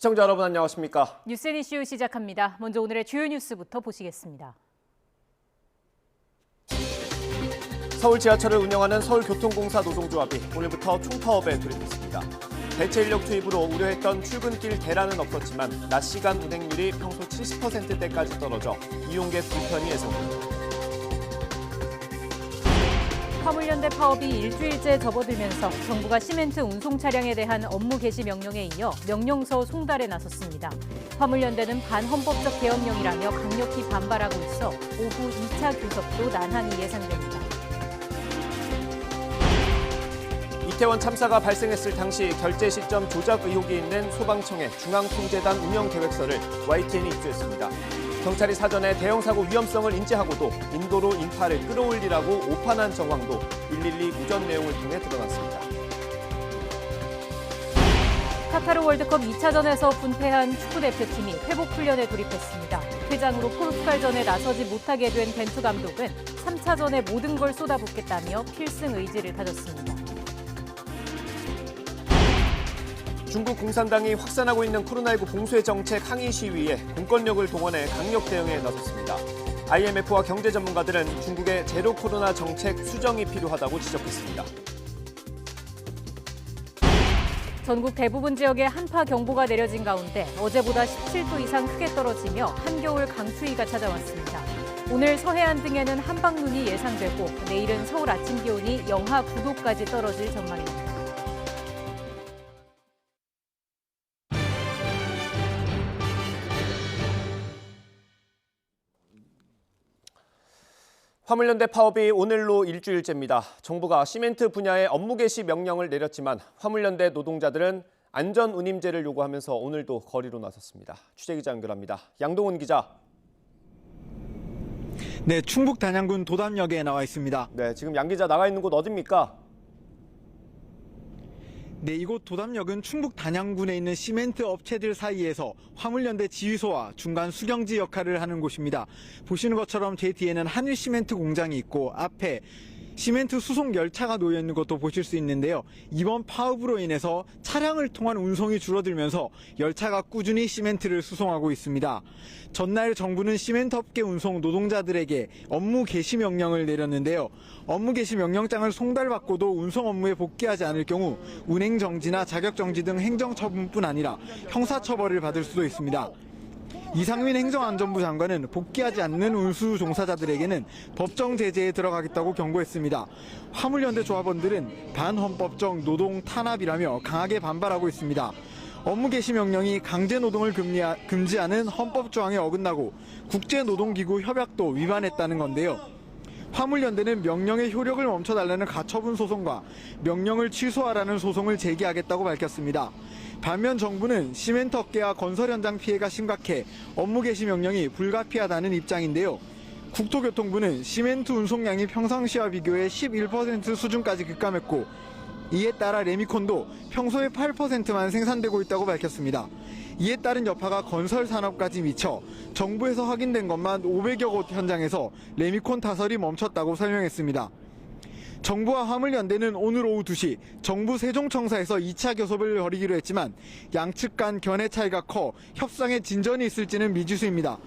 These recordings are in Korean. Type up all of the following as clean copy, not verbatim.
시청자 여러분 안녕하십니까? 뉴스앤 이슈 시작합니다. 먼저 오늘의 주요 뉴스부터 보시겠습니다. 서울 지하철을 운영하는 서울교통공사 노동조합이 오늘부터 총파업에 돌입했습니다. 대체 인력 투입으로 우려했던 출근길 대란은 없었지만 낮 시간 운행률이 평소 70%대까지 떨어져 이용객 불편이 예상됩니다. 화물연대 파업이 일주일째 접어들면서 정부가 시멘트 운송 차량에 대한 업무 개시 명령에 이어 명령서 송달에 나섰습니다. 화물연대는 반헌법적 계엄령이라며 강력히 반발하고 있어 오후 2차 교섭도 난항이 예상됩니다. 이태원 참사가 발생했을 당시 결제 시점 조작 의혹이 있는 소방청의 중앙통제단 운영계획서를 YTN이 입수했습니다. 경찰이 사전에 대형 사고 위험성을 인지하고도 인도로 인파를 끌어올리라고 오판한 정황도 112 무전 내용을 통해 드러났습니다. 카타르 월드컵 2차전에서 분패한 축구대표팀이 회복 훈련에 돌입했습니다. 퇴장으로 포르투갈전에 나서지 못하게 된 벤투 감독은 3차전에 모든 걸 쏟아붓겠다며 필승 의지를 다졌습니다. 중국 공산당이 확산하고 있는 코로나19 봉쇄 정책 항의 시위에 공권력을 동원해 강력 대응에 나섰습니다. IMF와 경제 전문가들은 중국의 제로 코로나 정책 수정이 필요하다고 지적했습니다. 전국 대부분 지역에 한파 경보가 내려진 가운데 어제보다 17도 이상 크게 떨어지며 한겨울 강추위가 찾아왔습니다. 오늘 서해안 등에는 한방눈이 예상되고 내일은 서울 아침 기온이 영하 9도까지 떨어질 전망입니다. 화물연대 파업이 오늘로 일주일째입니다. 정부가 시멘트 분야의 업무 개시 명령을 내렸지만 화물연대 노동자들은 안전 운임제를 요구하면서 오늘도 거리로 나섰습니다. 취재기자 연결합니다. 양동훈 기자. 네, 충북 단양군 도담역에 나와 있습니다. 네, 지금 양 기자 나가 있는 곳 어디입니까? 네, 이곳 도담역은 충북 단양군에 있는 시멘트 업체들 사이에서 화물연대 지휘소와 중간 수경지 역할을 하는 곳입니다. 보시는 것처럼 제 뒤에는 한일 시멘트 공장이 있고 앞에 시멘트 수송 열차가 놓여 있는 것도 보실 수 있는데요. 이번 파업으로 인해서 차량을 통한 운송이 줄어들면서 열차가 꾸준히 시멘트를 수송하고 있습니다. 전날 정부는 시멘트 업계 운송 노동자들에게 업무 개시 명령을 내렸는데요. 업무 개시 명령장을 송달받고도 운송 업무에 복귀하지 않을 경우 운행 정지나 자격 정지 등 행정 처분뿐 아니라 형사 처벌을 받을 수도 있습니다. 이상민 행정안전부 장관은 복귀하지 않는 운수 종사자들에게는 법정 제재에 들어가겠다고 경고했습니다. 화물연대 조합원들은 반헌법적 노동 탄압이라며 강하게 반발하고 있습니다. 업무 개시 명령이 강제 노동을 금지하는 헌법 조항에 어긋나고 국제노동기구 협약도 위반했다는 건데요. 화물연대는 명령의 효력을 멈춰달라는 가처분 소송과 명령을 취소하라는 소송을 제기하겠다고 밝혔습니다. 반면 정부는 시멘트 업계와 건설 현장 피해가 심각해 업무 개시 명령이 불가피하다는 입장인데요. 국토교통부는 시멘트 운송량이 평상시와 비교해 11% 수준까지 급감했고 이에 따라 레미콘도 평소의 8%만 생산되고 있다고 밝혔습니다. 이에 따른 여파가 건설 산업까지 미쳐 정부에서 확인된 것만 500여 곳 현장에서 레미콘 타설이 멈췄다고 설명했습니다. 정부와 화물연대는 오늘 오후 2시 정부 세종청사에서 2차 교섭을 벌이기로 했지만 양측 간 견해 차이가 커 협상에 진전이 있을지는 미지수입니다.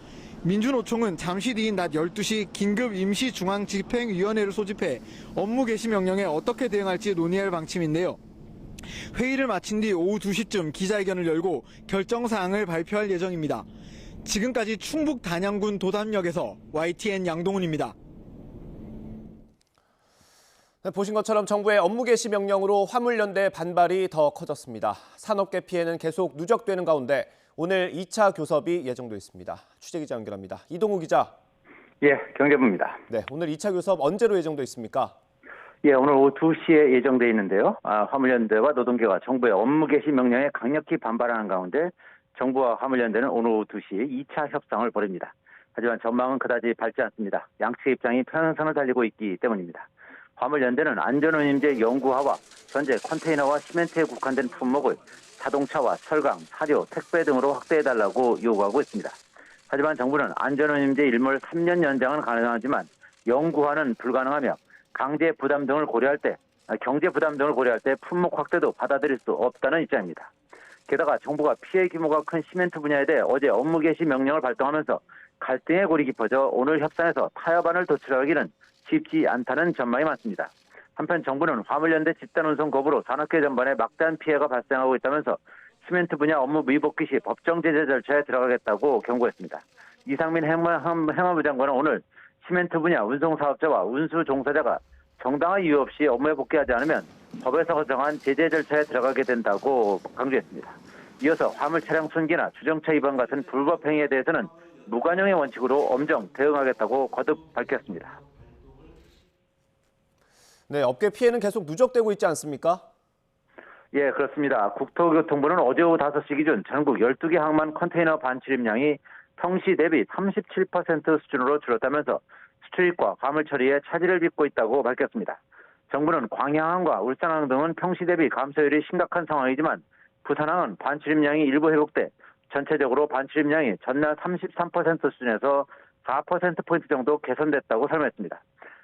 민주노총은 잠시 뒤인 낮 12시 긴급 임시중앙집행위원회를 소집해 업무 개시 명령에 어떻게 대응할지 논의할 방침인데요. 회의를 마친 뒤 오후 2시쯤 기자회견을 열고 결정사항을 발표할 예정입니다. 지금까지 충북 단양군 도담역에서 YTN 양동훈입니다. 네, 보신 것처럼 정부의 업무 개시 명령으로 화물연대 반발이 더 커졌습니다. 산업계 피해는 계속 누적되는 가운데 오늘 2차 교섭이 예정돼 있습니다. 취재기자 연결합니다. 이동우 기자. 예, 경제부입니다. 네, 오늘 2차 교섭 언제로 예정돼 있습니까? 예, 오늘 오후 2시에 예정돼 있는데요. 화물연대와 노동계가 정부의 업무 개시 명령에 강력히 반발하는 가운데 정부와 화물연대는 오늘 오후 2시 2차 협상을 벌입니다. 하지만 전망은 그다지 밝지 않습니다. 양측의 입장이 편선을 달리고 있기 때문입니다. 화물연대는 안전운임제 연구화와 현재 컨테이너와 시멘트에 국한된 품목을 자동차와 철강, 사료, 택배 등으로 확대해달라고 요구하고 있습니다. 하지만 정부는 안전운임제 일몰 3년 연장은 가능하지만 연구화는 불가능하며 경제 부담 등을 고려할 때 품목 확대도 받아들일 수 없다는 입장입니다. 게다가 정부가 피해 규모가 큰 시멘트 분야에 대해 어제 업무 개시 명령을 발동하면서 갈등의 골이 깊어져 오늘 협상에서 타협안을 도출하기는 쉽지 않다는 전망이 많습니다. 한편 정부는 화물연대 집단 운송 거부로 산업계 전반에 막대한 피해가 발생하고 있다면서 시멘트 분야 업무 미복귀 시 법정 제재 절차에 들어가겠다고 경고했습니다. 이상민 행안부 장관은 오늘 시멘트 분야 운송 사업자와 운수 종사자가 정당한 이유 없이 업무에 복귀하지 않으면 법에서 정한 제재 절차에 들어가게 된다고 강조했습니다. 이어서 화물 차량 순기나 주정차 위반 같은 불법 행위에 대해서는 무관용의 원칙으로 엄정 대응하겠다고 거듭 밝혔습니다. 네, 업계 피해는 계속 누적되고 있지 않습니까? 예, 그렇습니다. 국토교통부는 어제 오후 5시 기준 전국 12개 항만 컨테이너 반출입량이 평시 대비 37% 수준으로 줄었다면서 수출입과 화물 처리에 차질을 빚고 있다고 밝혔습니다. 정부는 광양항과 울산항 등은 평시 대비 감소율이 심각한 상황이지만 부산항은 반출입량이 일부 회복돼 전체적으로 반출입량이 전날 33% 수준에서 4%포인트 정도 개선됐다고 설명했습니다.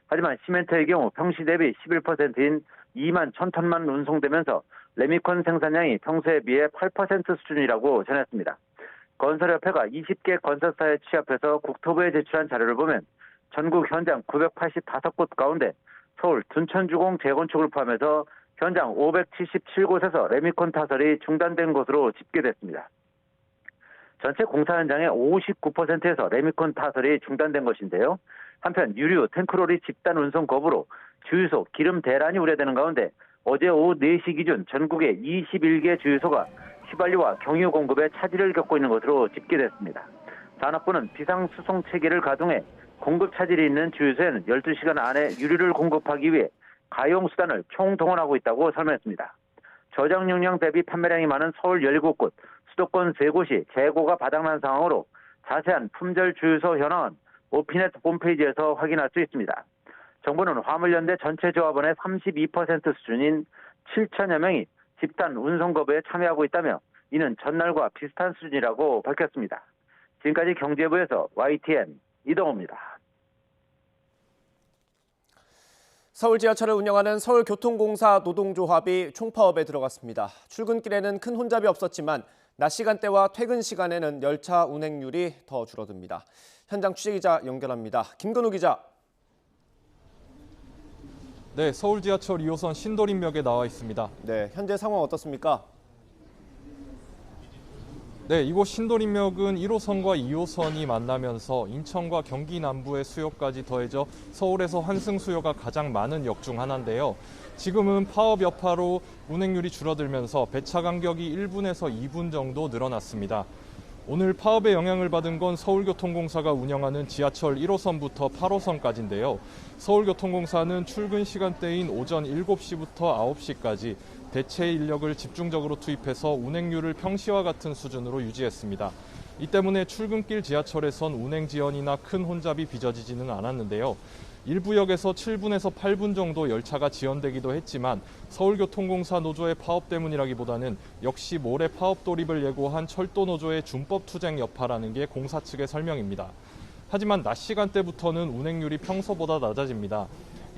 하지만 시멘트의 경우 평시 대비 11%인 2만 1,000톤만 운송되면서 레미콘 생산량이 평소에 비해 8% 수준이라고 전했습니다. 건설협회가 20개 건설사에 취합해서 국토부에 제출한 자료를 보면 전국 현장 985곳 가운데 서울 둔천주공 재건축을 포함해서 현장 577곳에서 레미콘 타설이 중단된 것으로 집계됐습니다. 전체 공사 현장의 59%에서 레미콘 타설이 중단된 것인데요. 한편 유류, 탱크로리 집단 운송 거부로 주유소, 기름 대란이 우려되는 가운데 어제 오후 4시 기준 전국의 21개 주유소가 휘발유와 경유 공급에 차질을 겪고 있는 것으로 집계됐습니다. 산업부는 비상수송 체계를 가동해 공급 차질이 있는 주유소에는 12시간 안에 유류를 공급하기 위해 가용수단을 총동원하고 있다고 설명했습니다. 저장 용량 대비 판매량이 많은 서울 17곳, 수도권 3곳이 재고가 바닥난 상황으로 자세한 품절 주유소 현황은 오피넷 홈페이지에서 확인할 수 있습니다. 정부는 화물연대 전체 조합원의 32% 수준인 7천여 명이 집단 운송 거부에 참여하고 있다며 이는 전날과 비슷한 수준이라고 밝혔습니다. 지금까지 경제부에서 YTN 이동호입니다. 서울 지하철을 운영하는 서울교통공사 노동조합이 총파업에 들어갔습니다. 출근길에는 큰 혼잡이 없었지만 낮 시간대와 퇴근 시간에는 열차 운행률이 더 줄어듭니다. 현장 취재기자 연결합니다. 김근우 기자. 네, 서울 지하철 2호선 신도림역에 나와 있습니다. 네, 현재 상황 어떻습니까? 네, 이곳 신도림역은 1호선과 2호선이 만나면서 인천과 경기 남부의 수요까지 더해져 서울에서 환승 수요가 가장 많은 역 중 하나인데요. 지금은 파업 여파로 운행률이 줄어들면서 배차 간격이 1분에서 2분 정도 늘어났습니다. 오늘 파업의 영향을 받은 건 서울교통공사가 운영하는 지하철 1호선부터 8호선까지인데요. 서울교통공사는 출근 시간대인 오전 7시부터 9시까지 대체 인력을 집중적으로 투입해서 운행률을 평시와 같은 수준으로 유지했습니다. 이 때문에 출근길 지하철에선 운행 지연이나 큰 혼잡이 빚어지지는 않았는데요. 일부 역에서 7분에서 8분 정도 열차가 지연되기도 했지만 서울교통공사 노조의 파업 때문이라기보다는 역시 모레 파업 돌입을 예고한 철도 노조의 준법 투쟁 여파라는 게 공사 측의 설명입니다. 하지만 낮 시간대부터는 운행률이 평소보다 낮아집니다.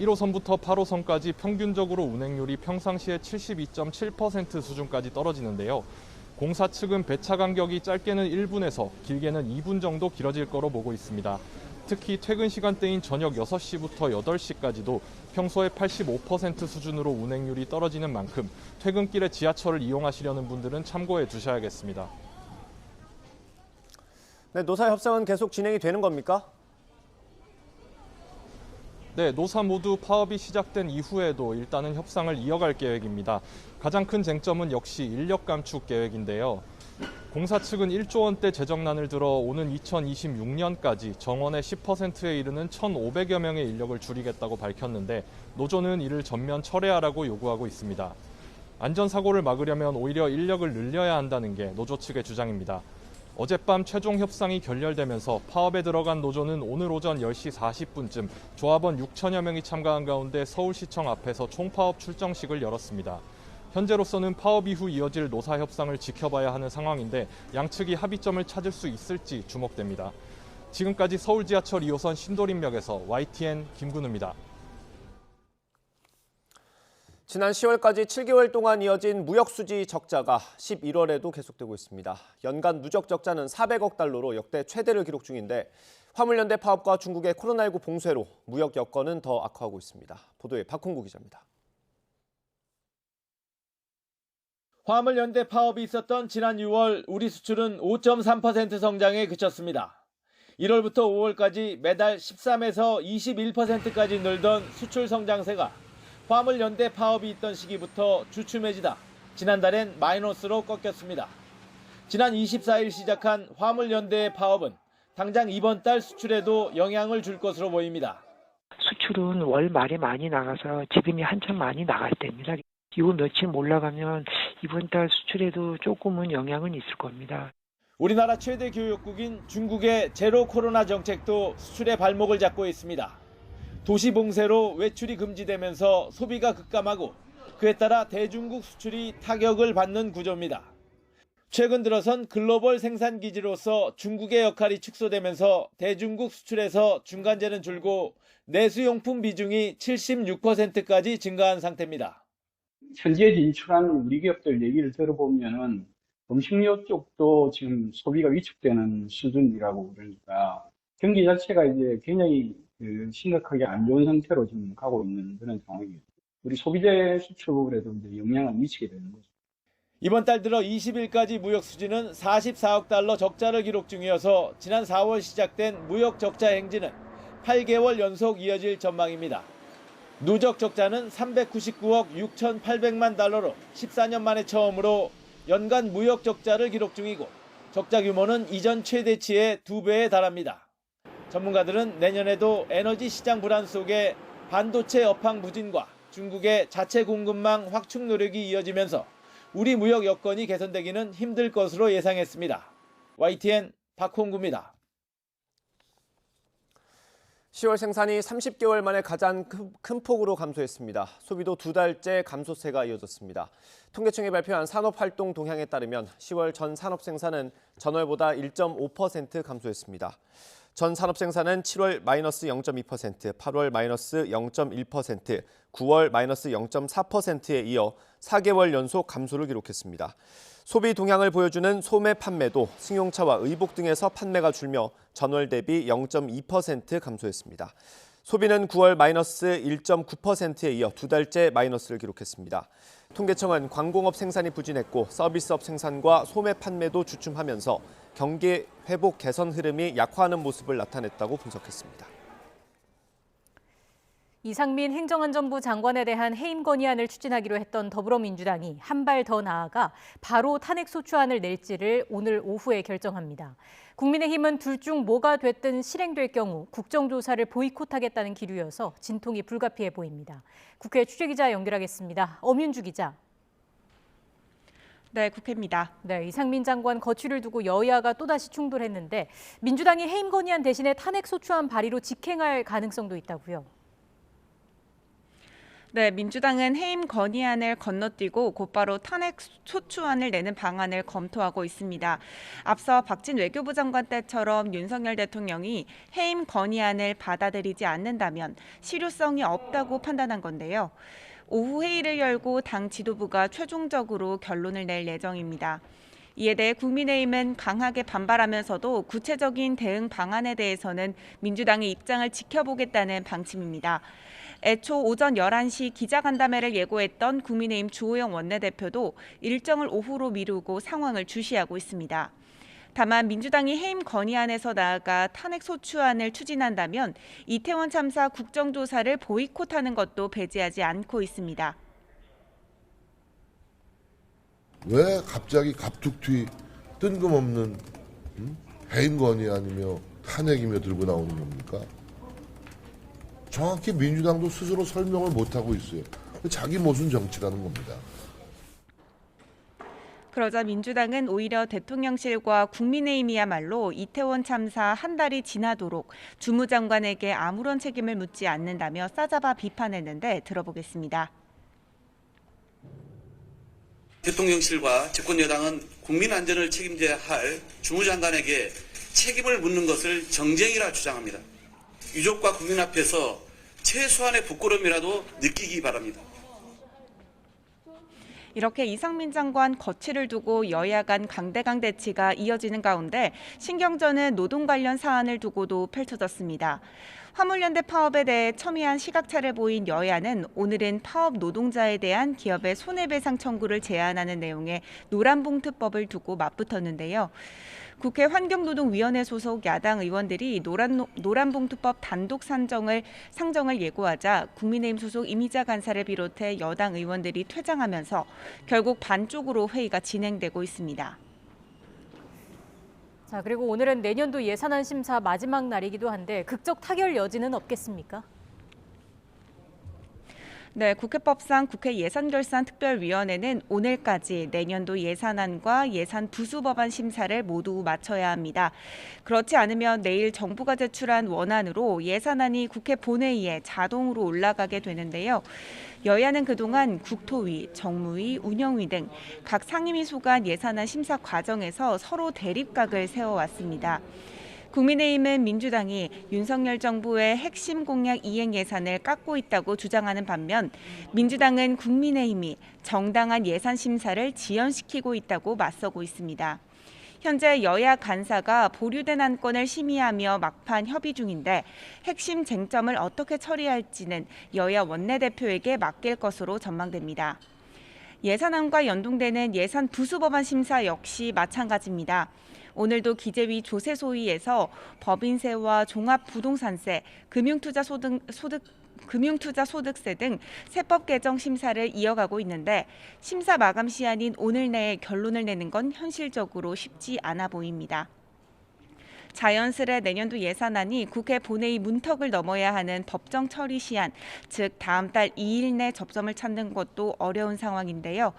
1호선부터 8호선까지 평균적으로 운행률이 평상시의 72.7% 수준까지 떨어지는데요. 공사 측은 배차 간격이 짧게는 1분에서 길게는 2분 정도 길어질 거로 보고 있습니다. 특히 퇴근 시간대인 저녁 6시부터 8시까지도 평소의 85% 수준으로 운행률이 떨어지는 만큼 퇴근길에 지하철을 이용하시려는 분들은 참고해 두셔야겠습니다. 네, 노사 협상은 계속 진행이 되는 겁니까? 네, 노사 모두 파업이 시작된 이후에도 일단은 협상을 이어갈 계획입니다. 가장 큰 쟁점은 역시 인력 감축 계획인데요. 공사 측은 1조 원대 재정난을 들어 오는 2026년까지 정원의 10%에 이르는 1,500여 명의 인력을 줄이겠다고 밝혔는데 노조는 이를 전면 철회하라고 요구하고 있습니다. 안전사고를 막으려면 오히려 인력을 늘려야 한다는 게 노조 측의 주장입니다. 어젯밤 최종 협상이 결렬되면서 파업에 들어간 노조는 오늘 오전 10시 40분쯤 조합원 6천여 명이 참가한 가운데 서울시청 앞에서 총파업 출정식을 열었습니다. 현재로서는 파업 이후 이어질 노사 협상을 지켜봐야 하는 상황인데 양측이 합의점을 찾을 수 있을지 주목됩니다. 지금까지 서울 지하철 2호선 신도림역에서 YTN 김근우입니다. 지난 10월까지 7개월 동안 이어진 무역수지 적자가 11월에도 계속되고 있습니다. 연간 누적 적자는 400억 달러로 역대 최대를 기록 중인데 화물연대 파업과 중국의 코로나19 봉쇄로 무역 여건은 더 악화하고 있습니다. 보도에 박홍구 기자입니다. 화물연대 파업이 있었던 지난 6월 우리 수출은 5.3% 성장에 그쳤습니다. 1월부터 5월까지 매달 13에서 21%까지 늘던 수출 성장세가 화물연대 파업이 있던 시기부터 주춤해지다 지난달엔 마이너스로 꺾였습니다. 지난 24일 시작한 화물연대의 파업은 당장 이번 달 수출에도 영향을 줄 것으로 보입니다. 수출은 월 말에 많이 나가서 지금이 한참 많이 나갈 때입니다. 이거 며칠 올라가면 이번 달 수출에도 조금은 영향은 있을 겁니다. 우리나라 최대 교역국인 중국의 제로 코로나 정책도 수출의 발목을 잡고 있습니다. 도시 봉쇄로 외출이 금지되면서 소비가 급감하고 그에 따라 대중국 수출이 타격을 받는 구조입니다. 최근 들어선 글로벌 생산 기지로서 중국의 역할이 축소되면서 대중국 수출에서 중간재는 줄고 내수용품 비중이 76%까지 증가한 상태입니다. 현지에 진출한 우리 기업들 얘기를 들어보면은 음식료 쪽도 지금 소비가 위축되는 수준이라고 그러니까 경기 자체가 이제 굉장히 심각하게 안 좋은 상태로 지금 가고 있는 그런 상황이에요. 우리 소비재 수출에도 이제 영향을 미치게 되는 거죠. 이번 달 들어 20일까지 무역 수지는 44억 달러 적자를 기록 중이어서 지난 4월 시작된 무역 적자 행진은 8개월 연속 이어질 전망입니다. 누적 적자는 399억 6,800만 달러로 14년 만에 처음으로 연간 무역 적자를 기록 중이고 적자 규모는 이전 최대치의 2배에 달합니다. 전문가들은 내년에도 에너지 시장 불안 속에 반도체 업황 부진과 중국의 자체 공급망 확충 노력이 이어지면서 우리 무역 여건이 개선되기는 힘들 것으로 예상했습니다. YTN 박홍구입니다. 10월 생산이 30개월 만에 가장 큰 폭으로 감소했습니다. 소비도 2달째 감소세가 이어졌습니다. 통계청이 발표한 산업활동 동향에 따르면 10월 전 산업 생산은 전월보다 1.5% 감소했습니다. 전 산업 생산은 7월 마이너스 0.2%, 8월 마이너스 0.1%, 9월 마이너스 0.4%에 이어 4개월 연속 감소를 기록했습니다. 소비 동향을 보여주는 소매 판매도 승용차와 의복 등에서 판매가 줄며 전월 대비 0.2% 감소했습니다. 소비는 9월 마이너스 1.9%에 이어 2달째 마이너스를 기록했습니다. 통계청은 관공업 생산이 부진했고 서비스업 생산과 소매 판매도 주춤하면서 경기 회복 개선 흐름이 약화하는 모습을 나타냈다고 분석했습니다. 이상민 행정안전부 장관에 대한 해임 건의안을 추진하기로 했던 더불어민주당이 한 발 더 나아가 바로 탄핵소추안을 낼지를 오늘 오후에 결정합니다. 국민의힘은 둘 중 뭐가 됐든 실행될 경우 국정조사를 보이콧하겠다는 기류여서 진통이 불가피해 보입니다. 국회 취재기자 연결하겠습니다. 엄윤주 기자. 네, 국회입니다. 네, 이상민 장관 거취를 두고 여야가 또다시 충돌했는데 민주당이 해임 건의안 대신에 탄핵소추안 발의로 직행할 가능성도 있다고요. 네, 민주당은 해임 건의안을 건너뛰고 곧바로 탄핵 소추안을 내는 방안을 검토하고 있습니다. 앞서 박진 외교부 장관 때처럼 윤석열 대통령이 해임 건의안을 받아들이지 않는다면 실효성이 없다고 판단한 건데요. 오후 회의를 열고 당 지도부가 최종적으로 결론을 낼 예정입니다. 이에 대해 국민의힘은 강하게 반발하면서도 구체적인 대응 방안에 대해서는 민주당의 입장을 지켜보겠다는 방침입니다. 애초 오전 11시 기자간담회를 예고했던 국민의힘 주호영 원내대표도 일정을 오후로 미루고 상황을 주시하고 있습니다. 다만 민주당이 해임 건의안에서 나아가 탄핵소추안을 추진한다면 이태원 참사 국정조사를 보이콧하는 것도 배제하지 않고 있습니다. 왜 갑자기 갑툭튀 뜬금없는 해임 건의안이며 탄핵이며 들고 나오는 겁니까? 정확히 민주당도 스스로 설명을 못하고 있어요. 자기 모순 정치라는 겁니다. 그러자 민주당은 오히려 대통령실과 국민의힘이야말로 이태원 참사 한 달이 지나도록 주무장관에게 아무런 책임을 묻지 않는다며 싸잡아 비판했는데 들어보겠습니다. 대통령실과 집권여당은 국민 안전을 책임져야 할 주무장관에게 책임을 묻는 것을 정쟁이라 주장합니다. 유족과 국민 앞에서 최소한의 부끄러움이라도 느끼기 바랍니다. 이렇게 이상민 장관 거취를 두고 여야 간 강대강 대치가 이어지는 가운데 신경전은 노동 관련 사안을 두고도 펼쳐졌습니다. 화물연대 파업에 대해 첨예한 시각차를 보인 여야는 오늘은 파업 노동자에 대한 기업의 손해배상 청구를 제한하는 내용의 노란봉투법을 두고 맞붙었는데요. 국회 환경노동위원회 소속 야당 의원들이 노란봉투법 단독 상정을 예고하자 국민의힘 소속 이미자 간사를 비롯해 여당 의원들이 퇴장하면서 결국 반쪽으로 회의가 진행되고 있습니다. 자, 그리고 오늘은 내년도 예산안 심사 마지막 날이기도 한데 극적 타결 여지는 없겠습니까? 네, 국회법상 국회 예산결산특별위원회는 오늘까지 내년도 예산안과 예산 부수 법안 심사를 모두 마쳐야 합니다. 그렇지 않으면 내일 정부가 제출한 원안으로 예산안이 국회 본회의에 자동으로 올라가게 되는데요. 여야는 그동안 국토위, 정무위, 운영위 등 각 상임위 소관 예산안 심사 과정에서 서로 대립각을 세워왔습니다. 국민의힘은 민주당이 윤석열 정부의 핵심 공약 이행 예산을 깎고 있다고 주장하는 반면 민주당은 국민의힘이 정당한 예산 심사를 지연시키고 있다고 맞서고 있습니다. 현재 여야 간사가 보류된 안건을 심의하며 막판 협의 중인데 핵심 쟁점을 어떻게 처리할지는 여야 원내대표에게 맡길 것으로 전망됩니다. 예산안과 연동되는 예산 부수 법안 심사 역시 마찬가지입니다. 오늘도 기재위 조세소위에서 법인세와 종합부동산세, 금융투자소득세 등 세법 개정 심사를 이어가고 있는데 심사 마감 시한인 오늘 내에 결론을 내는 건 현실적으로 쉽지 않아 보입니다. 자연스레 내년도 예산안이 국회 본회의 문턱을 넘어야 하는 법정 처리 시한, 즉 다음 달 2일 내 접점을 찾는 것도 어려운 상황인데요.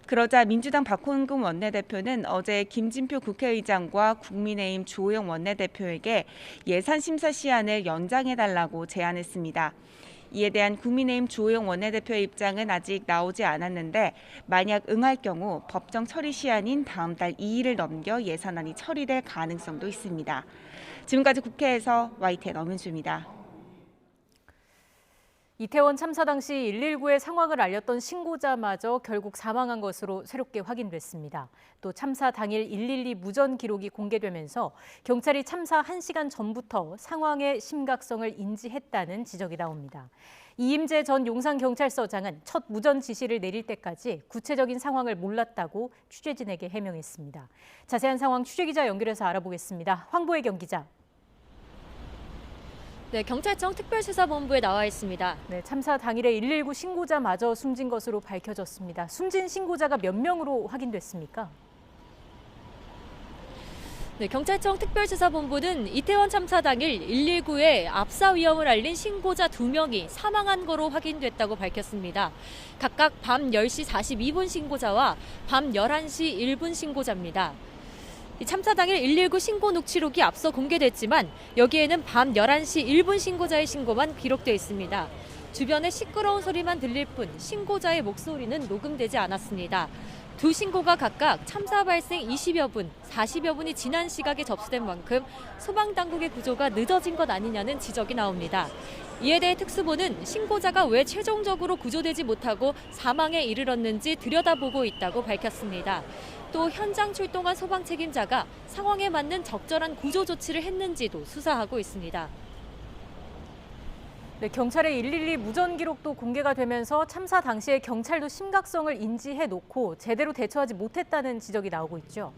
그러자 민주당 박홍근 원내대표는 어제 김진표 국회의장과 국민의힘 주호영 원내대표에게 예산 심사 시한을 연장해달라고 제안했습니다. 이에 대한 국민의힘 주호영 원내대표의 입장은 아직 나오지 않았는데 만약 응할 경우 법정 처리 시한인 다음 달 2일을 넘겨 예산안이 처리될 가능성도 있습니다. 지금까지 국회에서 YTN 엄은주입니다. 이태원 참사 당시 119에 상황을 알렸던 신고자마저 결국 사망한 것으로 새롭게 확인됐습니다. 또 참사 당일 112 무전 기록이 공개되면서 경찰이 참사 1시간 전부터 상황의 심각성을 인지했다는 지적이 나옵니다. 이임재 전 용산경찰서장은 첫 무전 지시를 내릴 때까지 구체적인 상황을 몰랐다고 취재진에게 해명했습니다. 자세한 상황 취재기자 연결해서 알아보겠습니다. 황보혜경 기자. 네, 경찰청 특별수사본부에 나와 있습니다. 네, 참사 당일에 119 신고자마저 숨진 것으로 밝혀졌습니다. 숨진 신고자가 몇 명으로 확인됐습니까? 네, 경찰청 특별수사본부는 이태원 참사 당일 119에 압사 위험을 알린 신고자 2명이 사망한 거로 확인됐다고 밝혔습니다. 각각 밤 10시 42분 신고자와 밤 11시 1분 신고자입니다. 참사 당일 119 신고 녹취록이 앞서 공개됐지만 여기에는 밤 11시 1분 신고자의 신고만 기록되어 있습니다. 주변에 시끄러운 소리만 들릴 뿐 신고자의 목소리는 녹음되지 않았습니다. 두 신고가 각각 참사 발생 20여 분, 40여 분이 지난 시각에 접수된 만큼 소방당국의 구조가 늦어진 것 아니냐는 지적이 나옵니다. 이에 대해 특수부는 신고자가 왜 최종적으로 구조되지 못하고 사망에 이르렀는지 들여다보고 있다고 밝혔습니다. 또 현장 출동한 소방 책임자가 상황에 맞는 적절한 구조 조치를 했는지도 수사하고 있습니다. 네, 경찰의 112 무전 기록도 공개가 되면서 참사 당시에 경찰도 심각성을 인지해 놓고 제대로 대처하지 못했다는 지적이 나오고 있죠.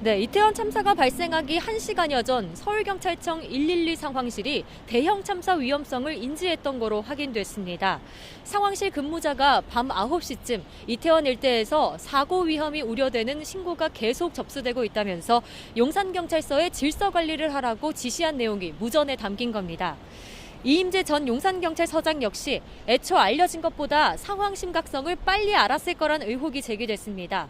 네, 이태원 참사가 발생하기 1시간여 전 서울경찰청 112 상황실이 대형 참사 위험성을 인지했던 거로 확인됐습니다. 상황실 근무자가 밤 9시쯤 이태원 일대에서 사고 위험이 우려되는 신고가 계속 접수되고 있다면서 용산경찰서에 질서 관리를 하라고 지시한 내용이 무전에 담긴 겁니다. 이임재 전 용산경찰서장 역시 애초 알려진 것보다 상황 심각성을 빨리 알았을 거란 의혹이 제기됐습니다.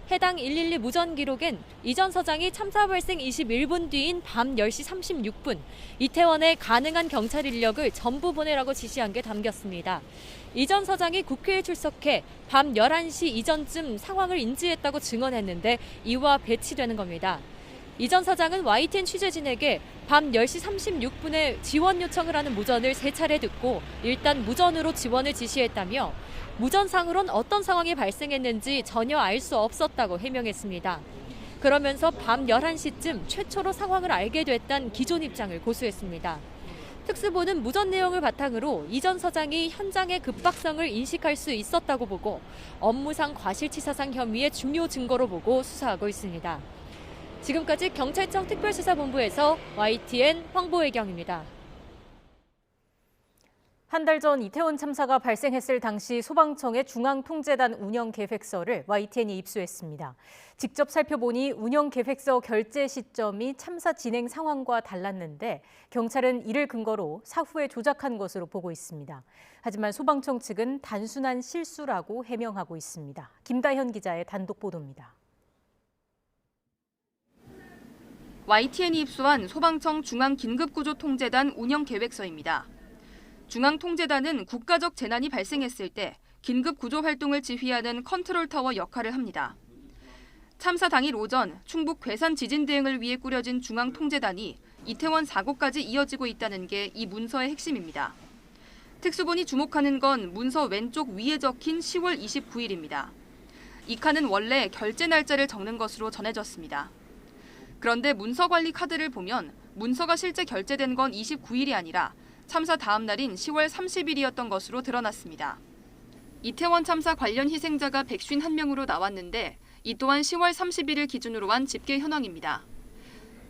해당 112 무전 기록엔 이 전 서장이 참사 발생 21분 뒤인 밤 10시 36분 이태원에 가능한 경찰 인력을 전부 보내라고 지시한 게 담겼습니다. 이 전 서장이 국회에 출석해 밤 11시 이전쯤 상황을 인지했다고 증언했는데 이와 배치되는 겁니다. 이 전 사장은 YTN 취재진에게 밤 10시 36분에 지원 요청을 하는 무전을 3차례 듣고 일단 무전으로 지원을 지시했다며 무전상으론 어떤 상황이 발생했는지 전혀 알 수 없었다고 해명했습니다. 그러면서 밤 11시쯤 최초로 상황을 알게 됐다는 기존 입장을 고수했습니다. 특수부는 무전 내용을 바탕으로 이 전 사장이 현장의 급박성을 인식할 수 있었다고 보고 업무상 과실치사상 혐의의 중요 증거로 보고 수사하고 있습니다. 지금까지 경찰청 특별수사본부에서 YTN 황보혜경입니다. 한 달 전 이태원 참사가 발생했을 당시 소방청의 중앙통제단 운영계획서를 YTN이 입수했습니다. 직접 살펴보니 운영계획서 결제 시점이 참사 진행 상황과 달랐는데 경찰은 이를 근거로 사후에 조작한 것으로 보고 있습니다. 하지만 소방청 측은 단순한 실수라고 해명하고 있습니다. 김다현 기자의 단독 보도입니다. YTN이 입수한 소방청 중앙긴급구조통제단 운영계획서입니다. 중앙통제단은 국가적 재난이 발생했을 때 긴급구조 활동을 지휘하는 컨트롤타워 역할을 합니다. 참사 당일 오전 충북 괴산 지진 대응을 위해 꾸려진 중앙통제단이 이태원 사고까지 이어지고 있다는 게 이 문서의 핵심입니다. 특수본이 주목하는 건 문서 왼쪽 위에 적힌 10월 29일입니다. 이 칸은 원래 결제 날짜를 적는 것으로 전해졌습니다. 그런데 문서 관리 카드를 보면 문서가 실제 결제된 건 29일이 아니라 참사 다음 날인 10월 30일이었던 것으로 드러났습니다. 이태원 참사 관련 희생자가 151명으로 나왔는데 이 또한 10월 31일 기준으로 한 집계 현황입니다.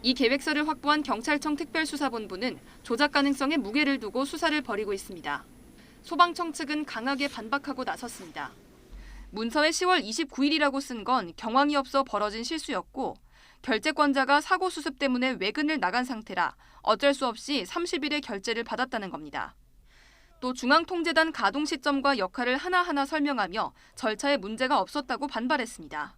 이 계획서를 확보한 경찰청 특별수사본부는 조작 가능성에 무게를 두고 수사를 벌이고 있습니다. 소방청 측은 강하게 반박하고 나섰습니다. 문서에 10월 29일이라고 쓴 건 경황이 없어 벌어진 실수였고 결제권자가 사고 수습 때문에 외근을 나간 상태라 어쩔 수 없이 30일에 결제를 받았다는 겁니다. 또 중앙통제단 가동 시점과 역할을 하나하나 설명하며 절차에 문제가 없었다고 반발했습니다.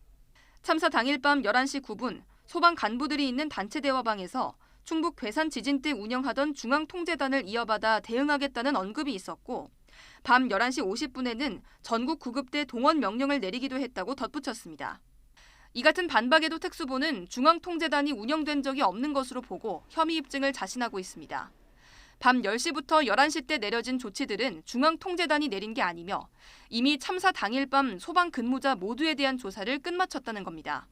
참사 당일 밤 11시 9분 소방 간부들이 있는 단체 대화방에서 충북 괴산 지진 때 운영하던 중앙통제단을 이어받아 대응하겠다는 언급이 있었고 밤 11시 50분에는 전국 구급대 동원 명령을 내리기도 했다고 덧붙였습니다. 이 같은 반박에도 특수부는 중앙통제단이 운영된 적이 없는 것으로 보고 혐의 입증을 자신하고 있습니다. 밤 10시부터 11시 때 내려진 조치들은 중앙통제단이 내린 게 아니며 이미 참사 당일 밤 소방 근무자 모두에 대한 조사를 끝마쳤다는 겁니다.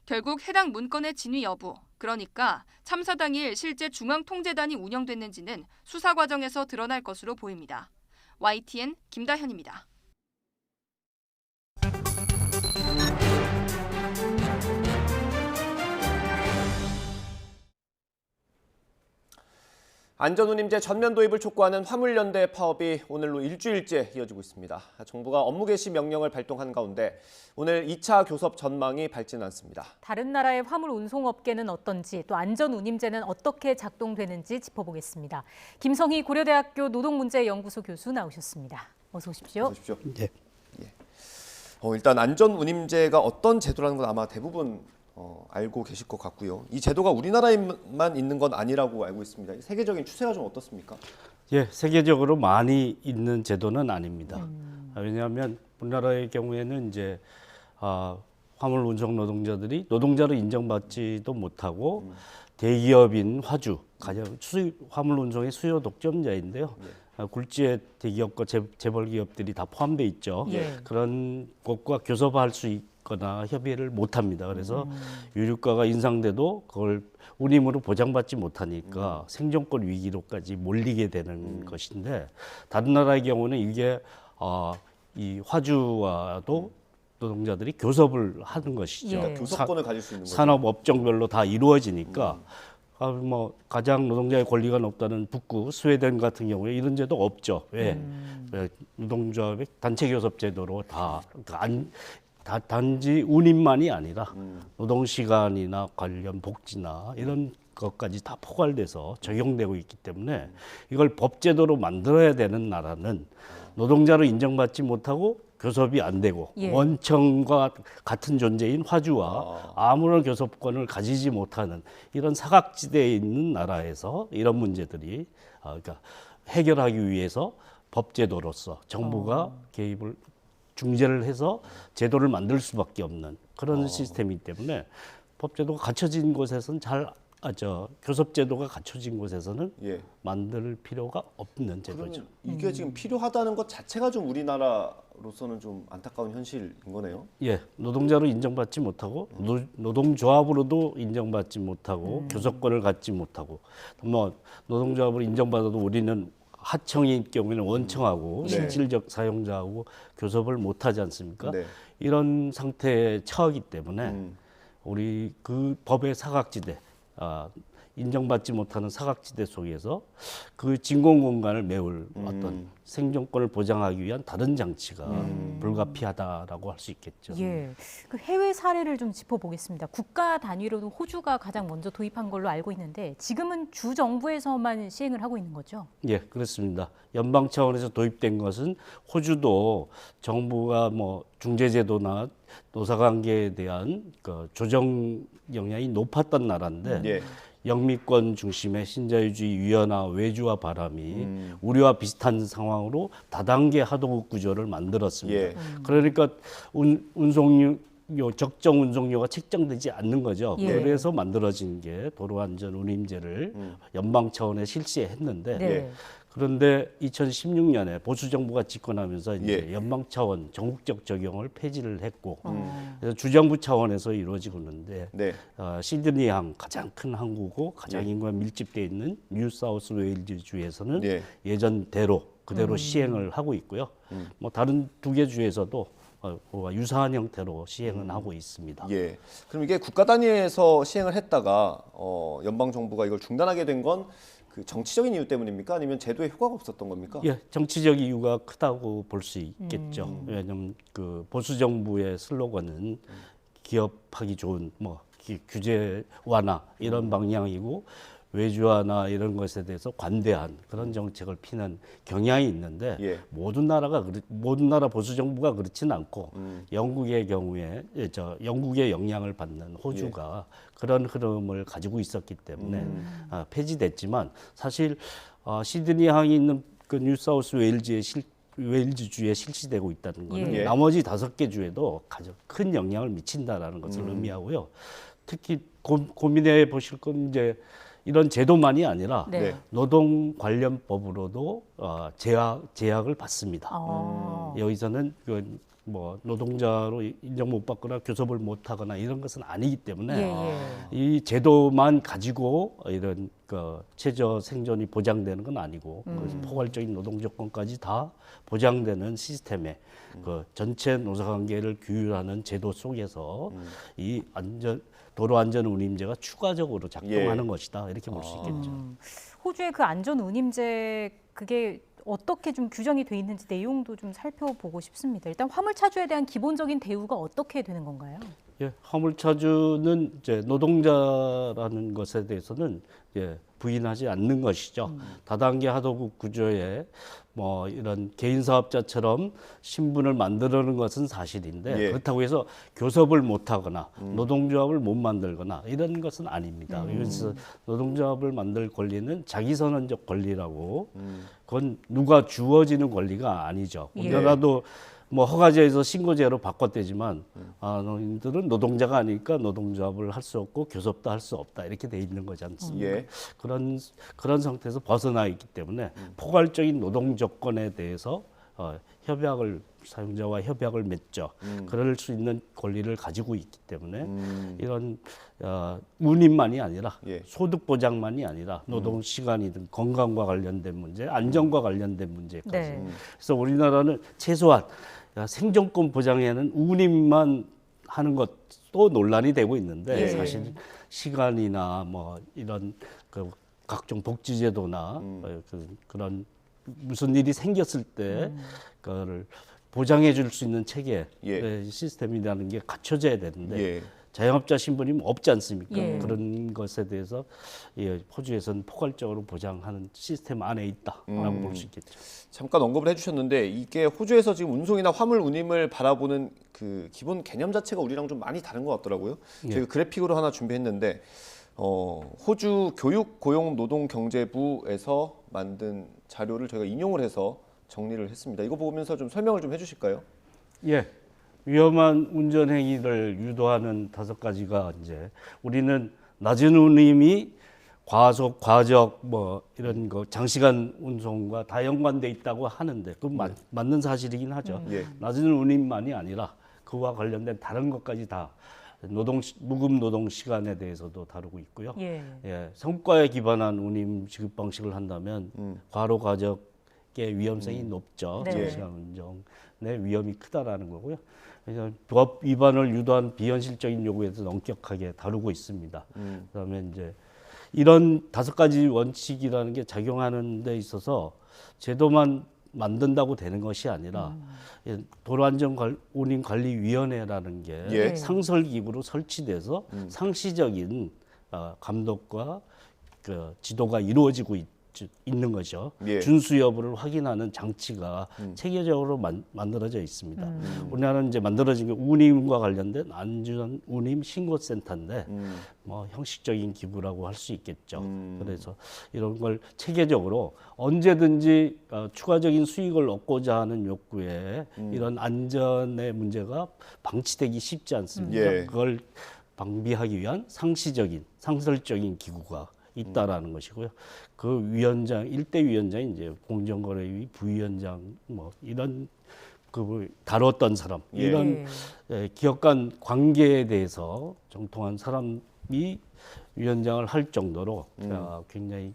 결국 해당 문건의 진위 여부, 그러니까 참사 당일 실제 중앙통제단이 운영됐는지는 수사 과정에서 드러날 것으로 보입니다. YTN 김다현입니다. 안전운임제 전면 도입을 촉구하는 화물연대 파업이 오늘로 일주일째 이어지고 있습니다. 정부가 업무 개시 명령을 발동한 가운데 오늘 2차 교섭 전망이 밝지는 않습니다. 다른 나라의 화물 운송업계는 어떤지 또 안전운임제는 어떻게 작동되는지 짚어보겠습니다. 김성희 고려대학교 노동문제연구소 교수 나오셨습니다. 어서 오십시오. 어서 오십시오. 네. 일단 안전운임제가 어떤 제도라는 건 아마 대부분 알고 계실 것 같고요. 이 제도가 우리나라에만 있는 건 아니라고 알고 있습니다. 세계적인 추세가 좀 어떻습니까? 예, 세계적으로 많이 있는 제도는 아닙니다. 왜냐하면 우리나라의 경우에는 이제 화물 운송 노동자들이 노동자로 인정받지도 못하고 대기업인 화주, 가장 화물 운송의 수요 독점자인데요. 굴지의 대기업과 재벌 기업들이 다 포함돼 있죠. 그런 곳과 교섭할 수 있거나 협의를 못합니다. 그래서 유류가가 인상돼도 그걸 운임으로 보장받지 못하니까 생존권 위기로까지 몰리게 되는 것인데, 다른 나라의 경우는 이게 이 화주와도 노동자들이 교섭을 하는 것이죠. 그러니까 교섭권을 가질 수 있는 거죠. 산업 업종별로 다 이루어지니까 뭐 가장 노동자의 권리가 높다는 북구 스웨덴 같은 경우에 이런 제도 없죠. 왜? 노동조합의 단체 교섭 제도로 다 단지 운임만이 아니라 노동 시간이나 관련 복지나 이런 것까지 다 포괄돼서 적용되고 있기 때문에 이걸 법제도로 만들어야 되는 나라는 노동자로 인정받지 못하고 교섭이 안 되고 원청과 같은 존재인 화주와 아무런 교섭권을 가지지 못하는 이런 사각지대에 있는 나라에서 이런 문제들이 그러니까 해결하기 위해서 법제도로서 정부가 개입을 중재를 해서 제도를 만들 수밖에 없는 그런 시스템이기 때문에 법제도가 갖춰진 곳에서는 교섭제도가 갖춰진 곳에서는 예. 만들 필요가 없는 제도죠. 이게 지금 필요하다는 것 자체가 좀 우리나라로서는 좀 안타까운 현실인 거네요. 예, 노동자로 인정받지 못하고 노동조합으로도 인정받지 못하고 교섭권을 갖지 못하고 뭐 노동조합으로 인정받아도 우리는 하청인 경우에는 원청하고 실질적 사용자하고 교섭을 못하지 않습니까? 네. 이런 상태에 처하기 때문에 우리 그 법의 사각지대, 인정받지 못하는 사각지대 속에서 그 진공 공간을 메울 어떤 생존권을 보장하기 위한 다른 장치가 불가피하다라고 할 수 있겠죠. 예, 그 해외 사례를 좀 짚어보겠습니다. 국가 단위로도 호주가 가장 먼저 도입한 걸로 알고 있는데 지금은 주 정부에서만 시행을 하고 있는 거죠? 예, 그렇습니다. 연방 차원에서 도입된 것은 호주도 정부가 뭐 중재제도나 노사관계에 대한 그 조정 영향이 높았던 나라인데 예. 영미권 중심의 신자유주의 위헌화 외주화 바람이 우리와 비슷한 상황으로 다단계 하도급 구조를 만들었습니다. 예. 그러니까 운송료 적정 운송료가 책정되지 않는 거죠. 예. 그래서 만들어진 게 도로안전운임제를 연방 차원에 실시했는데 네. 그런데 2016년에 보수 정부가 집권하면서 이제 예. 연방 차원 전국적 적용을 폐지를 했고 그래서 주정부 차원에서 이루어지고 있는데 네. 시드니항 가장 큰 항구고 가장 인구가 밀집되어 있는 뉴사우스 웨일즈 주에서는 예. 예전대로 그대로 시행을 하고 있고요. 뭐 다른 두 개 주에서도 유사한 형태로 시행은 하고 있습니다. 예. 그럼 이게 국가 단위에서 시행을 했다가 연방 정부가 이걸 중단하게 된 건 그 정치적인 이유 때문입니까? 아니면 제도에 효과가 없었던 겁니까? 예, 정치적 이유가 크다고 볼 수 있겠죠. 왜냐하면 그 보수 정부의 슬로건은 기업하기 좋은 뭐 규제 완화 이런 방향이고 외주화나 이런 것에 대해서 관대한 그런 정책을 피는 경향이 있는데 예. 모든 나라 보수 정부가 그렇지는 않고 영국의 경우에 영국의 영향을 받는 호주가 그런 흐름을 가지고 있었기 때문에 폐지됐지만 사실 시드니항이 있는 그 뉴사우스 웨일즈주에 실시되고 있다는 것은 예. 나머지 5개 주에도 가장 큰 영향을 미친다라는 것을 의미하고요. 특히 고민해 보실 건 이제 이런 제도만이 아니라 네. 노동 관련 법으로도 제약을 받습니다. 여기서는 뭐 노동자로 인정 못 받거나 교섭을 못 하거나 이런 것은 아니기 때문에 이 제도만 가지고 이런 그 최저 생존이 보장되는 건 아니고 그래서 포괄적인 노동 조건까지 다 보장되는 시스템에 그 전체 노사관계를 규율하는 제도 속에서 이 도로안전운임제가 추가적으로 작동하는 것이다 이렇게 볼 수 있겠죠. 호주의 그 안전운임제 그게 어떻게 좀 규정이 돼 있는지 내용도 좀 살펴보고 싶습니다. 일단 화물차주에 대한 기본적인 대우가 어떻게 되는 건가요? 예, 화물차주는 이제 노동자라는 것에 대해서는 부인하지 않는 것이죠. 다단계 하도급 구조에 뭐 이런 개인 사업자처럼 신분을 만들어는 것은 사실인데 그렇다고 해서 교섭을 못 하거나 노동조합을 못 만들거나 이런 것은 아닙니다. 그래서 노동조합을 만들 권리는 자기선언적 권리라고 그건 누가 주어지는 권리가 아니죠. 우리나라도 뭐 허가제에서 신고제로 바꿨대지만 너희들은 노동자가 아니니까 노동조합을 할 수 없고 교섭도 할 수 없다 이렇게 돼 있는 거지 않습니까? 그런 상태에서 벗어나 있기 때문에 포괄적인 노동 조건에 대해서 사용자와 협약을 맺죠. 그럴 수 있는 권리를 가지고 있기 때문에 이런 운임만이 아니라 소득 보장만이 아니라 노동 시간이든 건강과 관련된 문제, 안전과 관련된 문제까지. 그래서 우리나라는 최소한 생존권 보장에는 운임만 하는 것도 논란이 되고 있는데 사실 시간이나 뭐 이런 그 각종 복지제도나 그런 무슨 일이 생겼을 때 그거를 보장해 줄 수 있는 체계 시스템이라는 게 갖춰져야 되는데 자영업자 신분이 없지 않습니까? 그런 것에 대해서 호주에서는 포괄적으로 보장하는 시스템 안에 있다라고 볼 수 있겠죠. 잠깐 언급을 해주셨는데 이게 호주에서 지금 운송이나 화물 운임을 바라보는 그 기본 개념 자체가 우리랑 좀 많이 다른 것 같더라고요. 저희가 그래픽으로 하나 준비했는데 호주 교육고용노동경제부에서 만든 자료를 저희가 인용을 해서 정리를 했습니다. 이거 보면서 좀 설명을 좀 해주실까요? 예. 위험한 운전 행위를 유도하는 5가지가 이제 우리는 낮은 운임이 과속, 과적 뭐 이런 거 장시간 운송과 다 연관돼 있다고 하는데 그건 맞는 사실이긴 하죠. 낮은 운임만이 아니라 그와 관련된 다른 것까지 다 무급 노동 시간에 대해서도 다루고 있고요. 예, 성과에 기반한 운임 지급 방식을 한다면 과로 과적의 위험성이 높죠. 장시간 운전의 위험이 크다라는 거고요. 그래서 법 위반을 유도한 비현실적인 요구에 대해서 엄격하게 다루고 있습니다. 그다음에 이제 이런 5가지 원칙이라는 게 작용하는 데 있어서 제도만 만든다고 되는 것이 아니라 도로안전운임관리위원회라는 게 상설기구로 설치돼서 상시적인 감독과 그 지도가 이루어지고 있는 거죠. 준수 여부를 확인하는 장치가 체계적으로 만들어져 있습니다. 우리나라는 이제 만들어진 게 운임과 관련된 안전 운임 신고센터인데 뭐 형식적인 기구라고 할 수 있겠죠. 그래서 이런 걸 체계적으로 언제든지 추가적인 수익을 얻고자 하는 욕구에 이런 안전의 문제가 방치되기 쉽지 않습니다. 그걸 방비하기 위한 상설적인 기구가 있다라는 것이고요. 그 위원장, 1대 위원장이 이제 공정거래위 부위원장 뭐 이런 그 다뤘던 사람, 이런 기업 간 관계에 대해서 정통한 사람이 위원장을 할 정도로 굉장히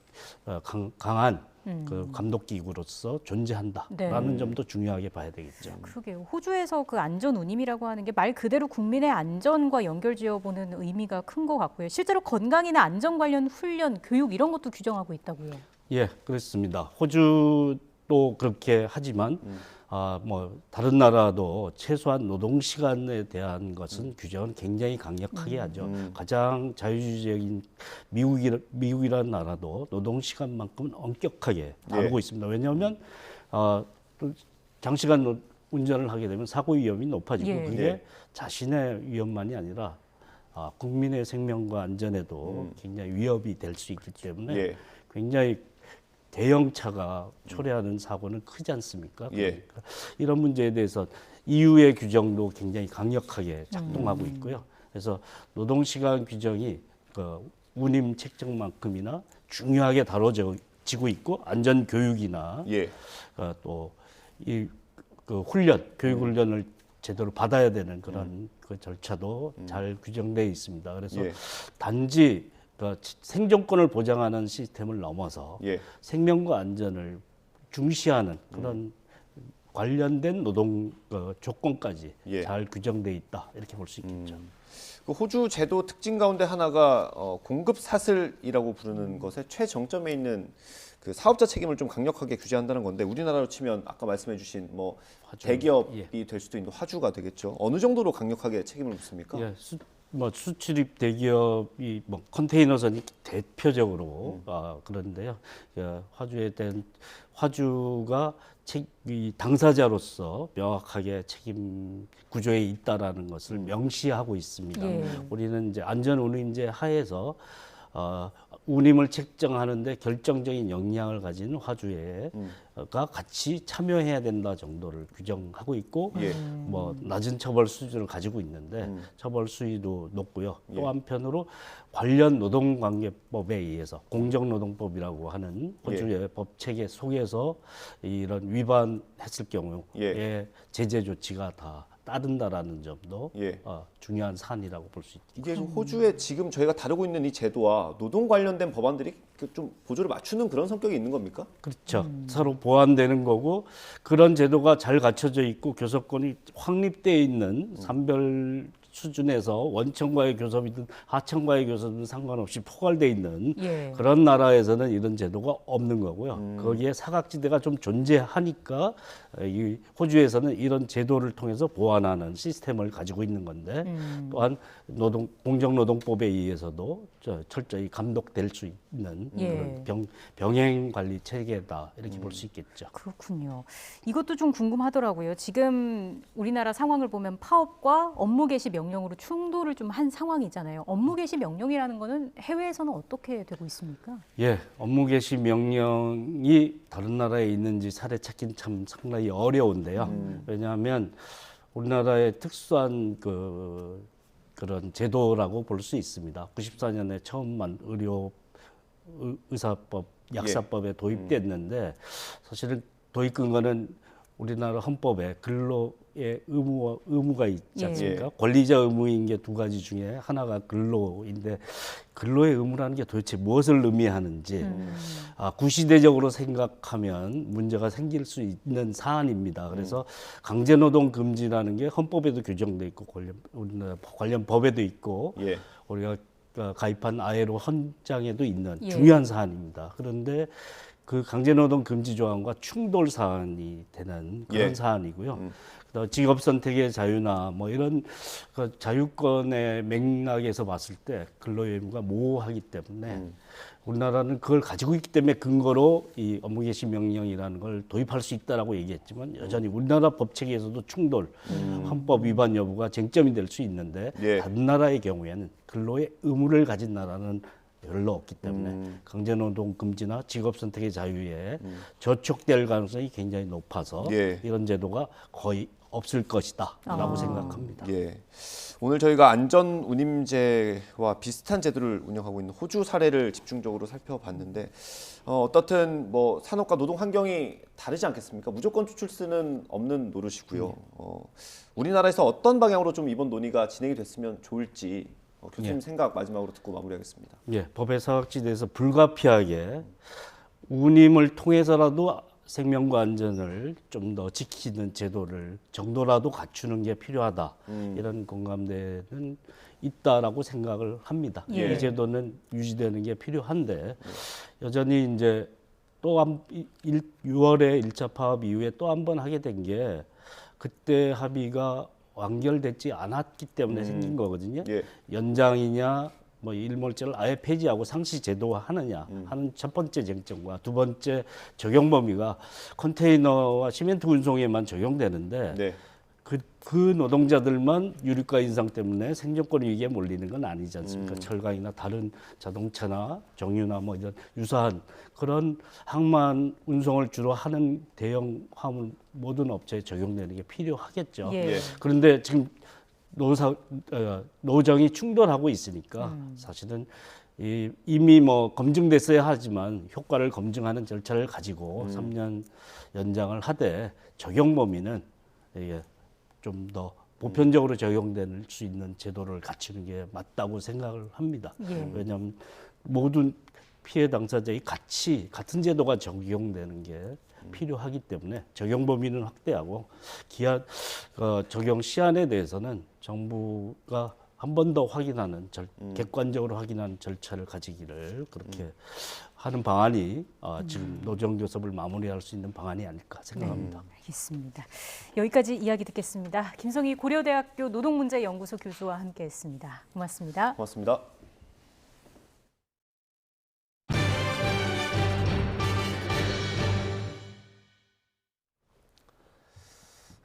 강한 그 감독기구로서 존재한다라는 점도 중요하게 봐야 되겠죠. 그러게요. 호주에서 그 안전 운임이라고 하는 게 말 그대로 국민의 안전과 연결지어보는 의미가 큰 것 같고요. 실제로 건강이나 안전 관련 훈련, 교육 이런 것도 규정하고 있다고요. 예, 그렇습니다. 호주도 그렇게 하지만 뭐 다른 나라도 최소한 노동 시간에 대한 것은 규정은 굉장히 강력하게 하죠. 가장 자유주의적인 미국이라는 나라도 노동 시간만큼은 엄격하게 다루고 있습니다. 왜냐하면 장시간 운전을 하게 되면 사고 위험이 높아지고 그게 자신의 위험만이 아니라 국민의 생명과 안전에도 굉장히 위협이 될 수 있기 때문에 굉장히 대형차가 초래하는 사고는 크지 않습니까? 그러니까 이런 문제에 대해서 EU의 규정도 굉장히 강력하게 작동하고 있고요. 그래서 노동시간 규정이 그 운임 책정만큼이나 중요하게 다뤄지고 있고 안전 교육이나 또 이 그 교육 훈련을 제대로 받아야 되는 그런 그 절차도 잘 규정되어 있습니다. 그래서 단지 생존권을 보장하는 시스템을 넘어서 생명과 안전을 중시하는 그런 관련된 노동 조건까지 잘 규정돼 있다 이렇게 볼 수 있겠죠. 그 호주 제도 특징 가운데 하나가 공급 사슬이라고 부르는 것의 최정점에 있는 그 사업자 책임을 좀 강력하게 규제한다는 건데 우리나라로 치면 아까 말씀해주신 뭐 대기업이 될 수도 있는 화주가 되겠죠. 어느 정도로 강력하게 책임을 묻습니까? 수출입 대기업이 뭐 컨테이너선이 대표적으로 그런데요. 화주에 대한 화주가 이 당사자로서 명확하게 책임 구조에 있다라는 것을 명시하고 있습니다. 우리는 이제 안전운임제 하에서 운임을 책정하는데 결정적인 역량을 가진 화주가 같이 참여해야 된다 정도를 규정하고 있고 뭐 낮은 처벌 수준을 가지고 있는데 처벌 수위도 높고요. 또 한편으로 관련 노동관계법에 의해서 공정노동법이라고 하는 호주의 법 체계 속에서 이런 위반했을 경우에 제재 조치가 다 따른다라는 점도 중요한 사안이라고 볼 수 있죠. 이게 호주에 지금 저희가 다루고 있는 이 제도와 노동 관련된 법안들이 좀 보조를 맞추는 그런 성격이 있는 겁니까? 그렇죠. 서로 보완되는 거고 그런 제도가 잘 갖춰져 있고 교섭권이 확립되어 있는 산별 수준에서 원청과의 교섭이든 하청과의 교섭이든 상관없이 포괄되어 있는 그런 나라에서는 이런 제도가 없는 거고요. 거기에 사각지대가 좀 존재하니까 이 호주에서는 이런 제도를 통해서 보완하는 시스템을 가지고 있는 건데 또한 공정노동법에 의해서도 철저히 감독될 수 있는 그런 병행 관리 체계다 이렇게 볼 수 있겠죠. 그렇군요. 이것도 좀 궁금하더라고요. 지금 우리나라 상황을 보면 파업과 업무 개시 명령으로 충돌을 좀 한 상황이잖아요. 업무 개시 명령이라는 거는 해외에서는 어떻게 되고 있습니까? 업무 개시 명령이 다른 나라에 있는지 사례 찾기는 참 상당히 어려운데요. 왜냐하면 우리나라의 특수한 그런 제도라고 볼 수 있습니다. 94년에 처음 의사법, 약사법에 도입됐는데 사실은 도입 근거는 우리나라 헌법에 근로의 의무가 있지 않습니까? 권리자 의무인 게 두 가지 중에 하나가 근로인데 근로의 의무라는 게 도대체 무엇을 의미하는지 구시대적으로 생각하면 문제가 생길 수 있는 사안입니다. 그래서 강제노동 금지라는 게 헌법에도 규정돼 있고 관련 법에도 있고 우리가 가입한 ILO 헌장에도 있는 중요한 사안입니다. 그런데 그 강제노동 금지 조항과 충돌 사안이 되는 그런 사안이고요. 그다음 직업 선택의 자유나 뭐 이런 그 자유권의 맥락에서 봤을 때 근로의 의무가 모호하기 때문에 우리나라는 그걸 가지고 있기 때문에 근거로 이 업무 개시 명령이라는 걸 도입할 수 있다라고 얘기했지만 여전히 우리나라 법 체계에서도 충돌, 헌법 위반 여부가 쟁점이 될 수 있는데 다른 나라의 경우에는 근로의 의무를 가진 나라는 별로 없기 때문에 강제노동 금지나 직업선택의 자유에 저촉될 가능성이 굉장히 높아서 이런 제도가 거의 없을 것이다라고 생각합니다. 오늘 저희가 안전운임제와 비슷한 제도를 운영하고 있는 호주 사례를 집중적으로 살펴봤는데 어떻든 뭐 산업과 노동 환경이 다르지 않겠습니까? 무조건 추출수는 없는 노릇이고요. 우리나라에서 어떤 방향으로 좀 이번 논의가 진행이 됐으면 좋을지 교수님 생각 마지막으로 듣고 마무리하겠습니다. 법의 사각지대에서 불가피하게 운임을 통해서라도 생명과 안전을 좀 더 지키는 제도를 정도라도 갖추는 게 필요하다. 이런 공감대는 있다라고 생각을 합니다. 이 제도는 유지되는 게 필요한데 여전히 이제 또 6월에 1차 파업 이후에 또 한 번 하게 된 게 그때 합의가 완결되지 않았기 때문에 생긴 거거든요. 연장이냐 뭐 일몰제를 아예 폐지하고 상시 제도화하느냐 하는 첫 번째 쟁점과 두 번째 적용 범위가 컨테이너와 시멘트 운송에만 적용되는데 그 노동자들만 유류가 인상 때문에 생존권 위기에 몰리는 건 아니지 않습니까? 철강이나 다른 자동차나 정유나 뭐 이런 유사한 그런 항만 운송을 주로 하는 대형 화물 모든 업체에 적용되는 게 필요하겠죠. 그런데 지금 노정이 충돌하고 있으니까 사실은 이미 뭐 검증됐어야 하지만 효과를 검증하는 절차를 가지고 3년 연장을 하되 적용 범위는 좀 더 보편적으로 적용될 수 있는 제도를 갖추는 게 맞다고 생각을 합니다. 왜냐하면 모든 피해 당사자의 같은 제도가 적용되는 게 필요하기 때문에 적용 범위는 확대하고 적용 시한에 대해서는 정부가 한 번 더 확인하는 객관적으로 확인하는 절차를 가지기를 그렇게 하는 방안이 지금 노정교섭을 마무리할 수 있는 방안이 아닐까 생각합니다. 알겠습니다. 여기까지 이야기 듣겠습니다. 김성희 고려대학교 노동문제연구소 교수와 함께했습니다. 고맙습니다. 고맙습니다.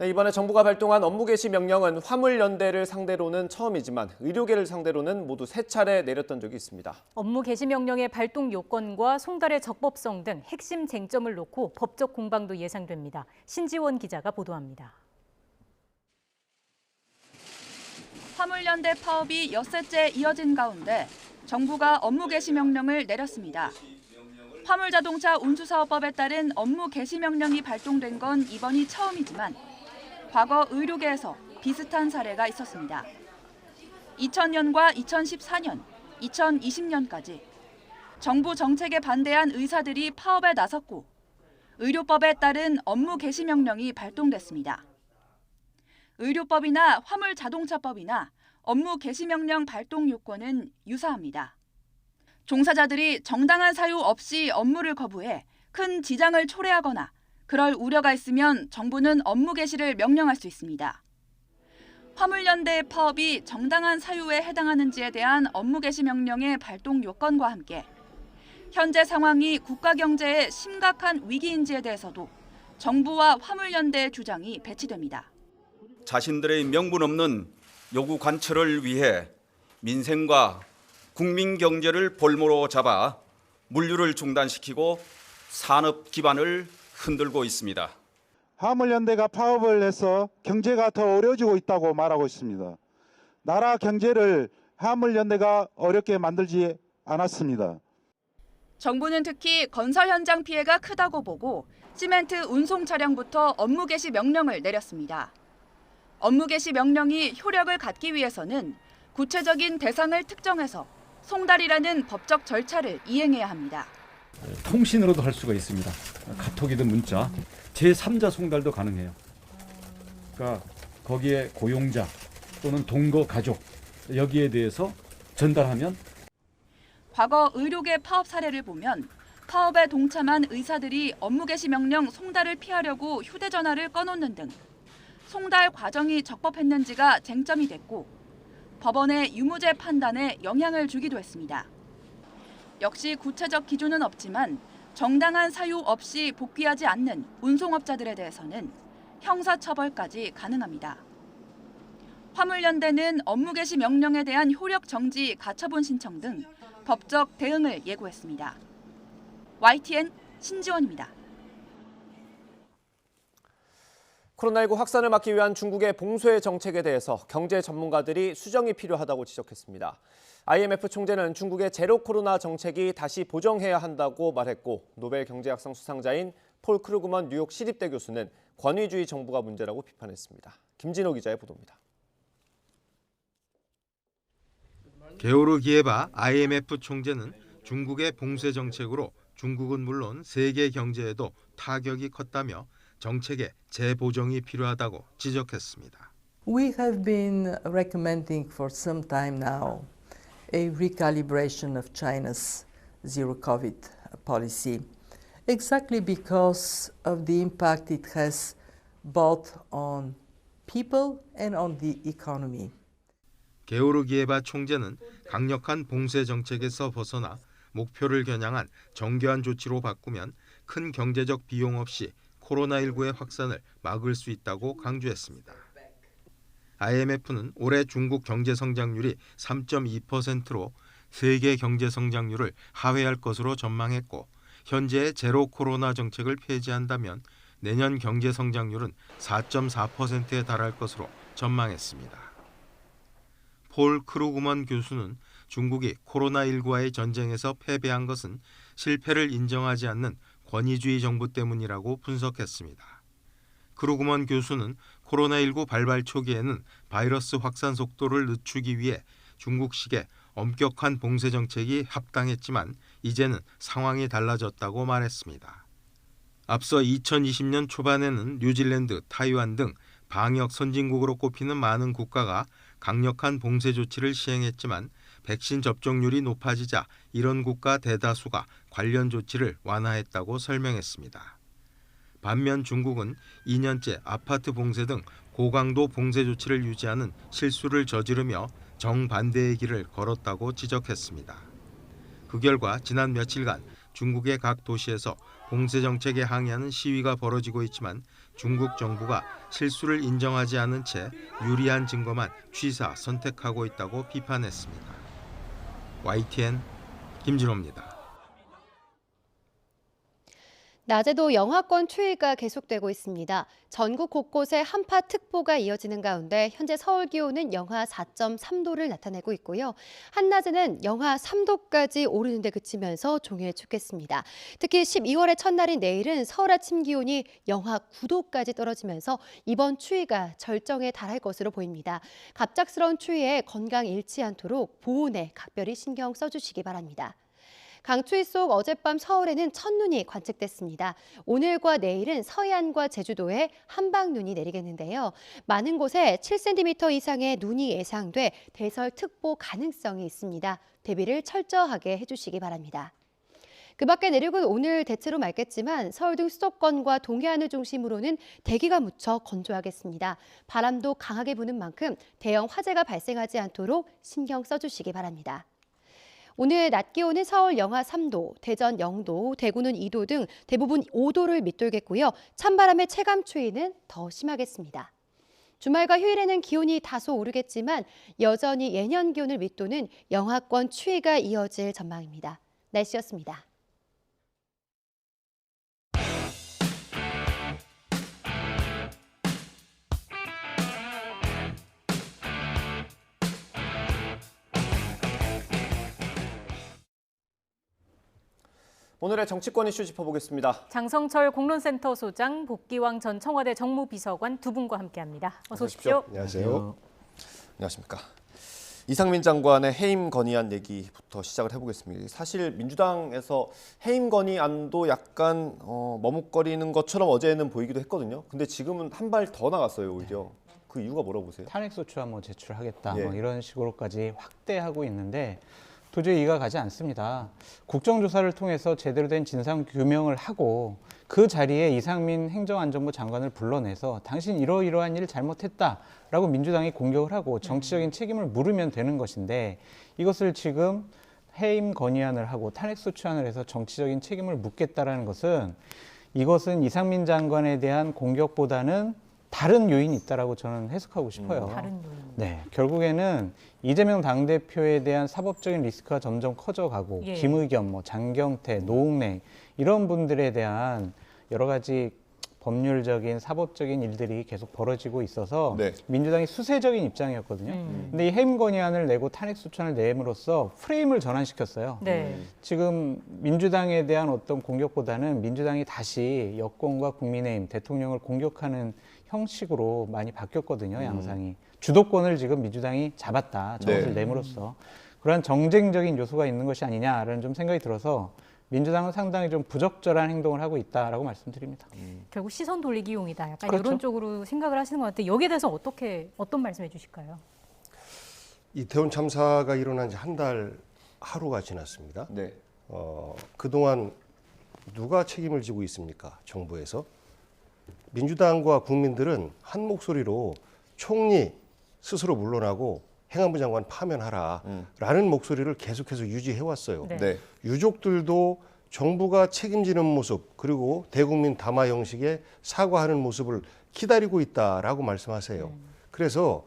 이번에 정부가 발동한 업무 개시 명령은 화물연대를 상대로는 처음이지만 의료계를 상대로는 모두 3차례 내렸던 적이 있습니다. 업무 개시 명령의 발동 요건과 송달의 적법성 등 핵심 쟁점을 놓고 법적 공방도 예상됩니다. 신지원 기자가 보도합니다. 화물연대 파업이 엿새째 이어진 가운데 정부가 업무 개시 명령을 내렸습니다. 화물자동차 운수사업법에 따른 업무 개시 명령이 발동된 건 이번이 처음이지만 과거 의료계에서 비슷한 사례가 있었습니다. 2000년과 2014년, 2020년까지 정부 정책에 반대한 의사들이 파업에 나섰고 의료법에 따른 업무 개시 명령이 발동됐습니다. 의료법이나 화물자동차법이나 업무 개시 명령 발동 요건은 유사합니다. 종사자들이 정당한 사유 없이 업무를 거부해 큰 지장을 초래하거나 그럴 우려가 있으면 정부는 업무 개시를 명령할 수 있습니다. 화물연대의 파업이 정당한 사유에 해당하는지에 대한 업무 개시 명령의 발동 요건과 함께 현재 상황이 국가 경제에 심각한 위기인지에 대해서도 정부와 화물연대의 주장이 배치됩니다. 자신들의 명분 없는 요구 관철을 위해 민생과 국민 경제를 볼모로 잡아 물류를 중단시키고 산업 기반을 흔들고 있습니다. 화물연대가 파업을 해서 경제가 더 어려워지고 있다고 말하고 있습니다. 나라 경제를 화물연대가 어렵게 만들지 않았습니다. 정부는 특히 건설 현장 피해가 크다고 보고 시멘트 운송 차량부터 업무 개시 명령을 내렸습니다. 업무 개시 명령이 효력을 갖기 위해서는 구체적인 대상을 특정해서 송달이라는 법적 절차를 이행해야 합니다. 통신으로도 할 수가 있습니다. 카톡이든 문자, 제3자 송달도 가능해요. 그러니까 거기에 고용자 또는 동거 가족 여기에 대해서 전달하면 과거 의료계 파업 사례를 보면 파업에 동참한 의사들이 업무 개시 명령 송달을 피하려고 휴대전화를 꺼놓는 등 송달 과정이 적법했는지가 쟁점이 됐고 법원의 유무죄 판단에 영향을 주기도 했습니다. 역시 구체적 기준은 없지만 정당한 사유 없이 복귀하지 않는 운송업자들에 대해서는 형사처벌까지 가능합니다. 화물연대는 업무 개시 명령에 대한 효력 정지 가처분 신청 등 법적 대응을 예고했습니다. YTN 신지원입니다. 코로나19 확산을 막기 위한 중국의 봉쇄 정책에 대해서 경제 전문가들이 수정이 필요하다고 지적했습니다. IMF 총재는 중국의 제로 코로나 정책이 다시 보정해야 한다고 말했고 노벨 경제학상 수상자인 폴 크루그먼 뉴욕 시립대 교수는 권위주의 정부가 문제라고 비판했습니다. 김진호 기자의 보도입니다. 게오르기에바 IMF 총재는 중국의 봉쇄 정책으로 중국은 물론 세계 경제에도 타격이 컸다며 정책의 재보정이 필요하다고 지적했습니다. We have been recommending for some time now a recalibration of China's zero COVID policy, exactly because of the impact it has both on people and on the economy. 게오르기에바 총재는 강력한 봉쇄 정책에서 벗어나 목표를 겨냥한 정교한 조치로 바꾸면 큰 경제적 비용 없이 코로나19의 확산을 막을 수 있다고 강조했습니다. IMF는 올해 중국 경제 성장률이 3.2%로 세계 경제 성장률을 하회할 것으로 전망했고 현재의 제로 코로나 정책을 폐지한다면 내년 경제 성장률은 4.4%에 달할 것으로 전망했습니다. 폴 크루그먼 교수는 중국이 코로나19와의 전쟁에서 패배한 것은 실패를 인정하지 않는 권위주의 정부 때문이라고 분석했습니다. 크루그먼 교수는 코로나19 발발 초기에는 바이러스 확산 속도를 늦추기 위해 중국식의 엄격한 봉쇄 정책이 합당했지만 이제는 상황이 달라졌다고 말했습니다. 앞서 2020년 초반에는 뉴질랜드, 타이완 등 방역 선진국으로 꼽히는 많은 국가가 강력한 봉쇄 조치를 시행했지만 백신 접종률이 높아지자 이런 국가 대다수가 관련 조치를 완화했다고 설명했습니다. 반면 중국은 2년째 아파트 봉쇄 등 고강도 봉쇄 조치를 유지하는 실수를 저지르며 정반대의 길을 걸었다고 지적했습니다. 그 결과 지난 며칠간 중국의 각 도시에서 봉쇄 정책에 항의하는 시위가 벌어지고 있지만 중국 정부가 실수를 인정하지 않은 채 유리한 증거만 취사 선택하고 있다고 비판했습니다. YTN 김진호입니다. 낮에도 영하권 추위가 계속되고 있습니다. 전국 곳곳에 한파특보가 이어지는 가운데 현재 서울 기온은 영하 4.3도를 나타내고 있고요. 한낮에는 영하 3도까지 오르는 데 그치면서 종일 춥겠습니다. 특히 12월의 첫날인 내일은 서울 아침 기온이 영하 9도까지 떨어지면서 이번 추위가 절정에 달할 것으로 보입니다. 갑작스러운 추위에 건강 잃지 않도록 보온에 각별히 신경 써주시기 바랍니다. 강추위 속 어젯밤 서울에는 첫눈이 관측됐습니다. 오늘과 내일은 서해안과 제주도에 한방눈이 내리겠는데요. 많은 곳에 7cm 이상의 눈이 예상돼 대설특보 가능성이 있습니다. 대비를 철저하게 해주시기 바랍니다. 그 밖에 내륙은 오늘 대체로 맑겠지만 서울 등 수도권과 동해안을 중심으로는 대기가 무척 건조하겠습니다. 바람도 강하게 부는 만큼 대형 화재가 발생하지 않도록 신경 써주시기 바랍니다. 오늘 낮 기온은 서울 영하 3도, 대전 0도, 대구는 2도 등 대부분 5도를 밑돌겠고요. 찬바람의 체감 추위는 더 심하겠습니다. 주말과 휴일에는 기온이 다소 오르겠지만 여전히 예년 기온을 밑도는 영하권 추위가 이어질 전망입니다. 날씨였습니다. 오늘의 정치권 이슈 짚어보겠습니다. 장성철 공론센터 소장, 복기왕 전 청와대 정무비서관 두 분과 함께합니다. 어서 오십시오. 안녕하세요. 안녕하십니까. 이상민 장관의 해임 건의안 얘기부터 시작을 해보겠습니다. 사실 민주당에서 해임 건의안도 약간 머뭇거리는 것처럼 어제는 보이기도 했거든요. 근데 지금은 한 발 더 나갔어요, 오히려. 그 이유가 뭐라고 보세요? 탄핵소추안 뭐 제출하겠다, 예. 뭐 이런 식으로까지 확대하고 있는데 도저히 이해가 가지 않습니다. 국정조사를 통해서 제대로 된 진상규명을 하고 그 자리에 이상민 행정안전부 장관을 불러내서 당신 이러이러한 일을 잘못했다라고 민주당이 공격을 하고 정치적인 책임을 물으면 되는 것인데 이것을 지금 해임 건의안을 하고 탄핵소추안을 해서 정치적인 책임을 묻겠다라는 것은 이것은 이상민 장관에 대한 공격보다는 다른 요인이 있다라고 저는 해석하고 싶어요. 다른 요인. 네, 결국에는 이재명 당대표에 대한 사법적인 리스크가 점점 커져가고 예. 김의겸, 뭐 장경태, 노웅래 이런 분들에 대한 여러 가지 법률적인 사법적인 일들이 계속 벌어지고 있어서 네. 민주당이 수세적인 입장이었거든요. 근데 이 해임 건의안을 내고 탄핵소추안을 내므로써 프레임을 전환시켰어요. 네. 지금 민주당에 대한 어떤 공격보다는 민주당이 다시 여권과 국민의힘, 대통령을 공격하는 형식으로 많이 바뀌었거든요, 양상이. 주도권을 지금 민주당이 잡았다, 저것을 내므로써. 그러한 정쟁적인 요소가 있는 것이 아니냐라는 좀 생각이 들어서 민주당은 상당히 좀 부적절한 행동을 하고 있다라고 말씀드립니다. 결국 시선 돌리기용이다. 약간 그렇죠. 이런 쪽으로 생각을 하시는 것 같아요. 여기에 대해서 어떤 말씀해 주실까요? 이태원 참사가 일어난 지 한 달 하루가 지났습니다. 네. 그동안 누가 책임을 지고 있습니까? 정부에서. 민주당과 국민들은 한 목소리로 총리 스스로 물러나고 행안부 장관 파면하라라는 목소리를 계속해서 유지해왔어요. 네. 유족들도 정부가 책임지는 모습 그리고 대국민 담화 형식의 사과하는 모습을 기다리고 있다라고 말씀하세요. 그래서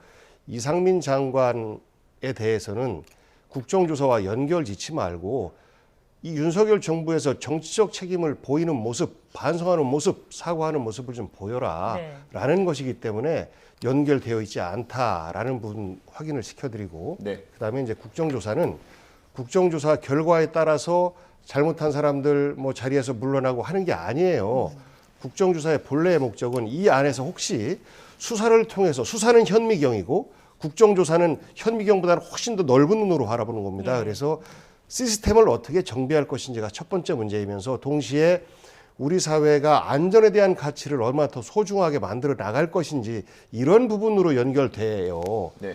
이상민 장관에 대해서는 국정조사와 연결 짓지 말고 이 윤석열 정부에서 정치적 책임을 보이는 모습, 반성하는 모습, 사과하는 모습을 좀 보여라라는 것이기 때문에 연결되어 있지 않다라는 부분 확인을 시켜드리고 그다음에 이제 국정조사는 국정조사 결과에 따라서 잘못한 사람들 뭐 자리에서 물러나고 하는 게 아니에요. 국정조사의 본래의 목적은 이 안에서 혹시 수사를 통해서 수사는 현미경이고 국정조사는 현미경보다는 훨씬 더 넓은 눈으로 바라보는 겁니다. 그래서 시스템을 어떻게 정비할 것인지가 첫 번째 문제이면서 동시에 우리 사회가 안전에 대한 가치를 얼마나 더 소중하게 만들어 나갈 것인지 이런 부분으로 연결돼요.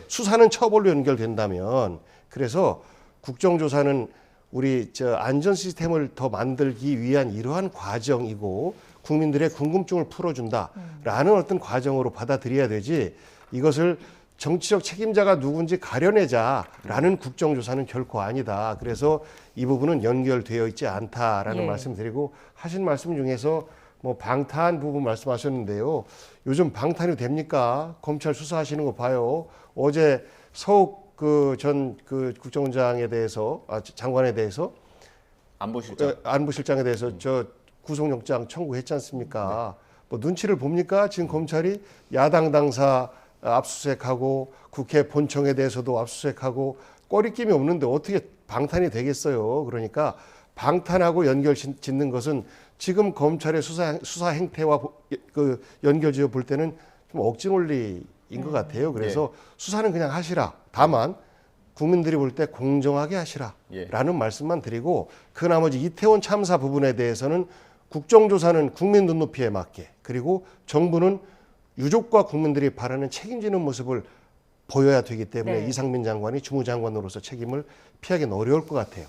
수사는 처벌로 연결된다면 그래서 국정조사는 우리 안전 시스템을 더 만들기 위한 이러한 과정이고 국민들의 궁금증을 풀어준다라는 어떤 과정으로 받아들여야 되지 이것을 정치적 책임자가 누군지 가려내자라는 국정조사는 결코 아니다. 그래서 이 부분은 연결되어 있지 않다라는 말씀드리고 하신 말씀 중에서 뭐 방탄 부분 말씀하셨는데요. 요즘 방탄이 됩니까? 검찰 수사하시는 거 봐요. 어제 서욱 전 국정원장에 대해서 장관에 대해서 안보실장에 대해서 저 구속영장 청구했지 않습니까? 뭐 눈치를 봅니까? 지금 검찰이 야당 당사 압수수색하고 국회 본청에 대해서도 압수수색하고 꺼리낌이 없는데 어떻게 방탄이 되겠어요. 그러니까 방탄하고 연결 짓는 것은 지금 검찰의 수사 행태와 연결지어 볼 때는 좀 억지 논리인 것 같아요. 그래서 수사는 그냥 하시라. 다만 국민들이 볼 때 공정하게 하시라라는 말씀만 드리고 그 나머지 이태원 참사 부분에 대해서는 국정조사는 국민 눈높이에 맞게 그리고 정부는 유족과 국민들이 바라는 책임지는 모습을 보여야 되기 때문에 이상민 장관이 주무장관으로서 책임을 피하기는 어려울 것 같아요.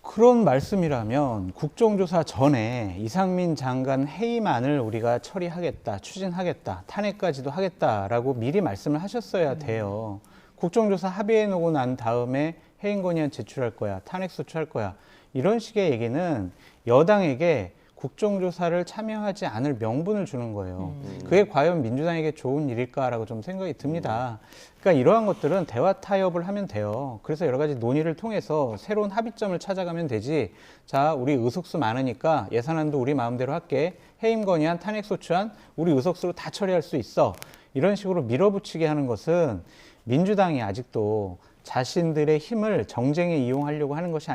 그런 말씀이라면 국정조사 전에 이상민 장관 해임안을 우리가 처리하겠다, 추진하겠다, 탄핵까지도 하겠다라고 미리 말씀을 하셨어야 돼요. 국정조사 합의해 놓고 난 다음에 해임 건의안 제출할 거야, 탄핵 소추할 거야 이런 식의 얘기는 여당에게 국정조사를 참여하지 않을 명분을 주는 거예요. 그게 과연 민주당에게 좋은 일일까라고 좀 생각이 듭니다. 그러니까 이러한 것들은 대화 타협을 하면 돼요. 그래서 여러 가지 논의를 통해서 새로운 합의점을 찾아가면 되지. 자, 우리 의석수 많으니까 예산안도 우리 마음대로 할게. 해임 건의안, 탄핵 소추안 우리 의석수로 다 처리할 수 있어. 이런 식으로 밀어붙이게 하는 것은 민주당이 아직도 자신들의 힘을 정쟁에 이용하려고 하는 것이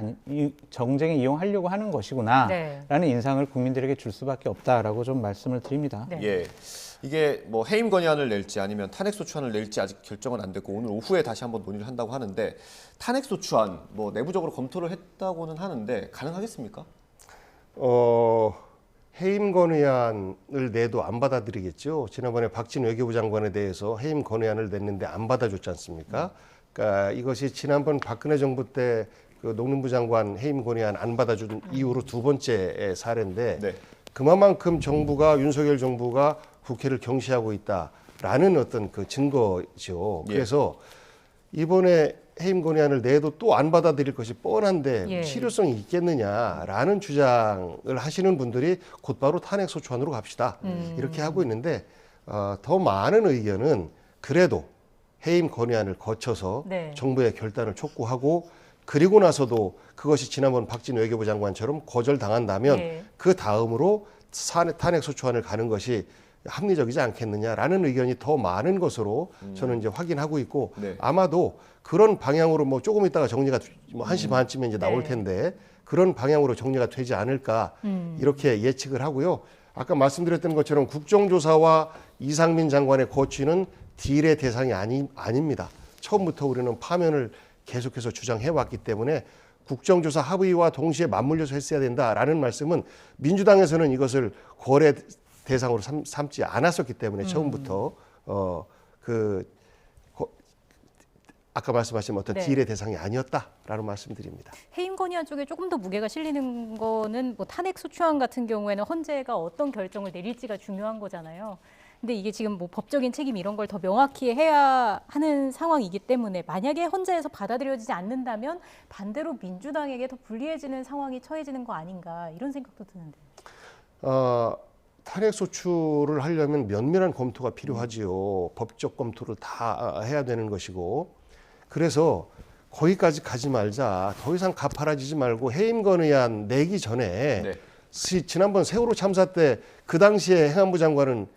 정쟁에 이용하려고 하는 것이구나라는 인상을 국민들에게 줄 수밖에 없다라고 좀 말씀을 드립니다. 예. 이게 뭐 해임 건의안을 낼지 아니면 탄핵소추안을 낼지 아직 결정은 안 됐고 오늘 오후에 다시 한번 논의를 한다고 하는데 탄핵소추안 뭐 내부적으로 검토를 했다고는 하는데 가능하겠습니까? 해임 건의안을 내도 안 받아들이겠죠. 지난번에 박진 외교부 장관에 대해서 해임 건의안을 냈는데 안 받아줬지 않습니까? 그러니까 이것이 지난번 박근혜 정부 때 그 농림부 장관 해임 건의안 안 받아준 이후로 두 번째 사례인데 그만큼 정부가 윤석열 정부가 국회를 경시하고 있다라는 어떤 그 증거죠. 그래서 이번에 해임 건의안을 내도 또 안 받아들일 것이 뻔한데 실효성이 있겠느냐라는 주장을 하시는 분들이 곧바로 탄핵소추안으로 갑시다. 이렇게 하고 있는데 더 많은 의견은 그래도 해임 건의안을 거쳐서 정부의 결단을 촉구하고 그리고 나서도 그것이 지난번 박진 외교부 장관처럼 거절당한다면 그 다음으로 탄핵소추안을 가는 것이 합리적이지 않겠느냐라는 의견이 더 많은 것으로 저는 이제 확인하고 있고 아마도 그런 방향으로 뭐 조금 있다가 정리가 뭐 1시 반쯤에 이제 나올 텐데 그런 방향으로 정리가 되지 않을까 이렇게 예측을 하고요. 아까 말씀드렸던 것처럼 국정조사와 이상민 장관의 거취는 딜의 대상이 아닙니다. 처음부터 우리는 파면을 계속해서 주장해왔기 때문에 국정조사 합의와 동시에 맞물려서 했어야 된다라는 말씀은 민주당에서는 이것을 거래 대상으로 삼지 않았었기 때문에 처음부터 아까 말씀하신 어떤 딜의 대상이 아니었다라는 말씀드립니다. 해임 건의안 쪽에 조금 더 무게가 실리는 거는 뭐 탄핵소추안 같은 경우에는 헌재가 어떤 결정을 내릴지가 중요한 거잖아요. 근데 이게 지금 뭐 법적인 책임 이런 걸 더 명확히 해야 하는 상황이기 때문에 만약에 헌재에서 받아들여지지 않는다면 반대로 민주당에게 더 불리해지는 상황이 처해지는 거 아닌가 이런 생각도 드는데요. 탄핵소추를 하려면 면밀한 검토가 필요하지요. 법적 검토를 다 해야 되는 것이고 그래서 거기까지 가지 말자. 더 이상 가파라지지 말고 해임 건의안 내기 전에 지난번 세월호 참사 때 그 당시에 행안부 장관은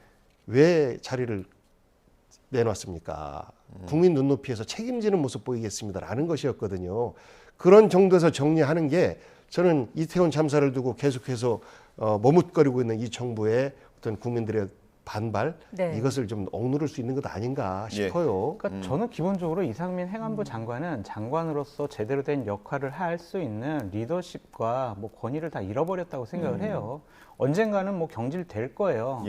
왜 자리를 내놨습니까? 국민 눈높이에서 책임지는 모습 보이겠습니다라는 것이었거든요. 그런 정도에서 정리하는 게 저는 이태원 참사를 두고 계속해서 머뭇거리고 있는 이 정부의 어떤 국민들의 반발 이것을 좀 억누를 수 있는 것 아닌가 싶어요. 그러니까 저는 기본적으로 이상민 행안부 장관은 장관으로서 제대로 된 역할을 할 수 있는 리더십과 뭐 권위를 다 잃어버렸다고 생각을 해요. 언젠가는 뭐 경질될 거예요.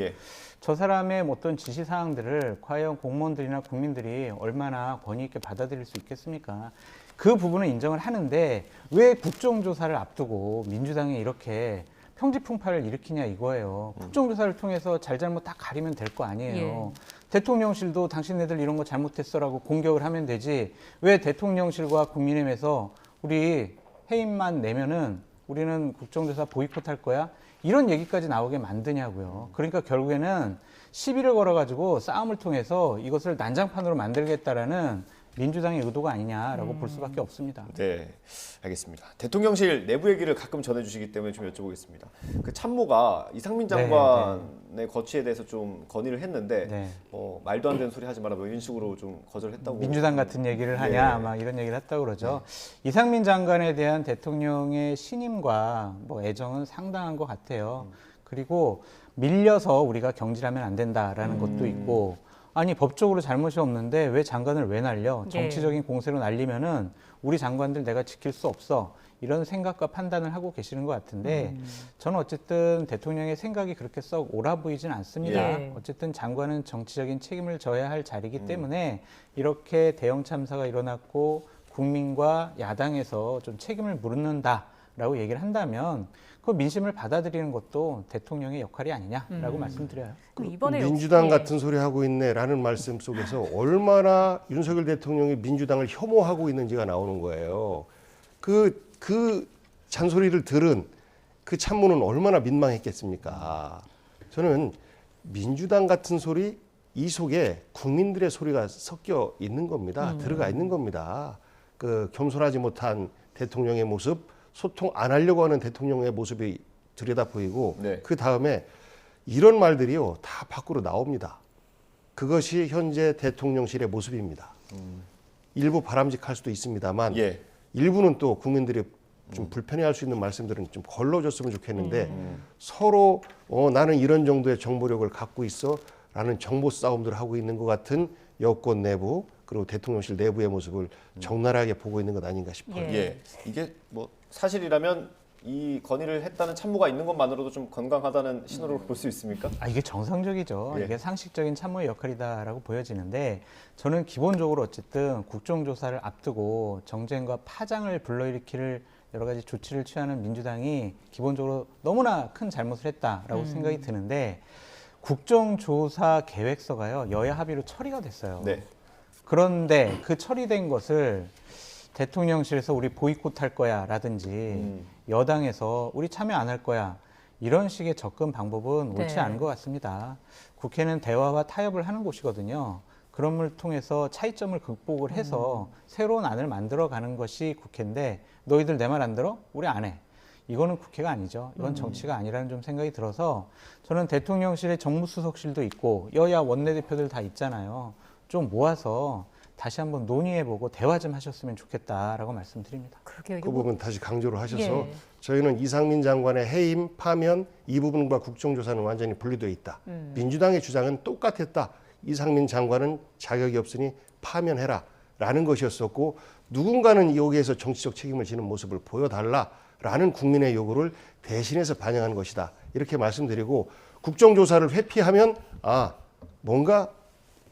저 사람의 어떤 지시 사항들을 과연 공무원들이나 국민들이 얼마나 권위 있게 받아들일 수 있겠습니까? 그 부분은 인정을 하는데 왜 국정조사를 앞두고 민주당이 이렇게 평지풍파를 일으키냐 이거예요. 국정조사를 통해서 잘잘못 다 가리면 될 거 아니에요. 대통령실도 당신네들 이런 거 잘못했어라고 공격을 하면 되지 왜 대통령실과 국민의힘에서 우리 해임만 내면은 우리는 국정조사 보이콧할 거야? 이런 얘기까지 나오게 만드냐고요. 그러니까 결국에는 시비를 걸어가지고 싸움을 통해서 이것을 난장판으로 만들겠다라는 민주당의 의도가 아니냐라고 볼 수밖에 없습니다. 네, 알겠습니다. 대통령실 내부 얘기를 가끔 전해주시기 때문에 좀 여쭤보겠습니다. 그 참모가 이상민 장관의 거취에 대해서 좀 건의를 했는데 말도 안 되는 소리 하지 마라 뭐 이런 식으로 좀 거절했다고. 민주당 같은 얘기를 하냐 막 이런 얘기를 했다고 그러죠. 이상민 장관에 대한 대통령의 신임과 뭐 애정은 상당한 것 같아요. 그리고 밀려서 우리가 경질하면 안 된다라는 것도 있고 아니 법적으로 잘못이 없는데 왜 장관을 왜 날려? 정치적인 공세로 날리면은 우리 장관들 내가 지킬 수 없어. 이런 생각과 판단을 하고 계시는 것 같은데 저는 어쨌든 대통령의 생각이 그렇게 썩 옳아 보이진 않습니다. 어쨌든 장관은 정치적인 책임을 져야 할 자리이기 때문에 이렇게 대형 참사가 일어났고 국민과 야당에서 좀 책임을 물는다라고 얘기를 한다면 그 민심을 받아들이는 것도 대통령의 역할이 아니냐라고 말씀드려요. 이번에 민주당 같은 소리 하고 있네라는 말씀 속에서 얼마나 윤석열 대통령이 민주당을 혐오하고 있는지가 나오는 거예요. 그 잔소리를 들은 그 참모는 얼마나 민망했겠습니까? 저는 민주당 같은 소리 이 속에 국민들의 소리가 섞여 있는 겁니다. 들어가 있는 겁니다. 그 겸손하지 못한 대통령의 모습, 소통 안 하려고 하는 대통령의 모습이 들여다 보이고 그 다음에 이런 말들이요 다 밖으로 나옵니다. 그것이 현재 대통령실의 모습입니다. 일부 바람직할 수도 있습니다만 예. 일부는 또 국민들이 좀 불편해할 수 있는 말씀들은 좀 걸러줬으면 좋겠는데 서로 나는 이런 정도의 정보력을 갖고 있어라는 정보 싸움들을 하고 있는 것 같은 여권 내부 그리고 대통령실 내부의 모습을 적나라하게 보고 있는 것 아닌가 싶어요. 예. 이게 뭐 사실이라면 이 건의를 했다는 참모가 있는 것만으로도 좀 건강하다는 신호로 볼 수 있습니까? 이게 정상적이죠. 예. 이게 상식적인 참모의 역할이다라고 보여지는데 저는 기본적으로 어쨌든 국정조사를 앞두고 정쟁과 파장을 불러일으킬 여러 가지 조치를 취하는 민주당이 기본적으로 너무나 큰 잘못을 했다라고 생각이 드는데 국정조사 계획서가요. 여야 합의로 처리가 됐어요. 네. 그런데 그 처리된 것을 대통령실에서 우리 보이콧할 거야 라든지 여당에서 우리 참여 안 할 거야 이런 식의 접근 방법은 옳지 네. 않은 것 같습니다. 국회는 대화와 타협을 하는 곳이거든요. 그런 걸 통해서 차이점을 극복을 해서 새로운 안을 만들어가는 것이 국회인데 너희들 내 말 안 들어? 우리 안 해. 이거는 국회가 아니죠. 이건 정치가 아니라는 좀 생각이 들어서 저는 대통령실에 정무수석실도 있고 여야 원내대표들 다 있잖아요. 좀 모아서 다시 한번 논의해보고 대화 좀 하셨으면 좋겠다라고 말씀드립니다. 그 부분 다시 강조를 하셔서 예. 저희는 이상민 장관의 해임, 파면 이 부분과 국정조사는 완전히 분리되어 있다. 민주당의 주장은 똑같았다. 이상민 장관은 자격이 없으니 파면해라 라는 것이었었고 누군가는 여기에서 정치적 책임을 지는 모습을 보여달라라는 국민의 요구를 대신해서 반영한 것이다. 이렇게 말씀드리고 국정조사를 회피하면 뭔가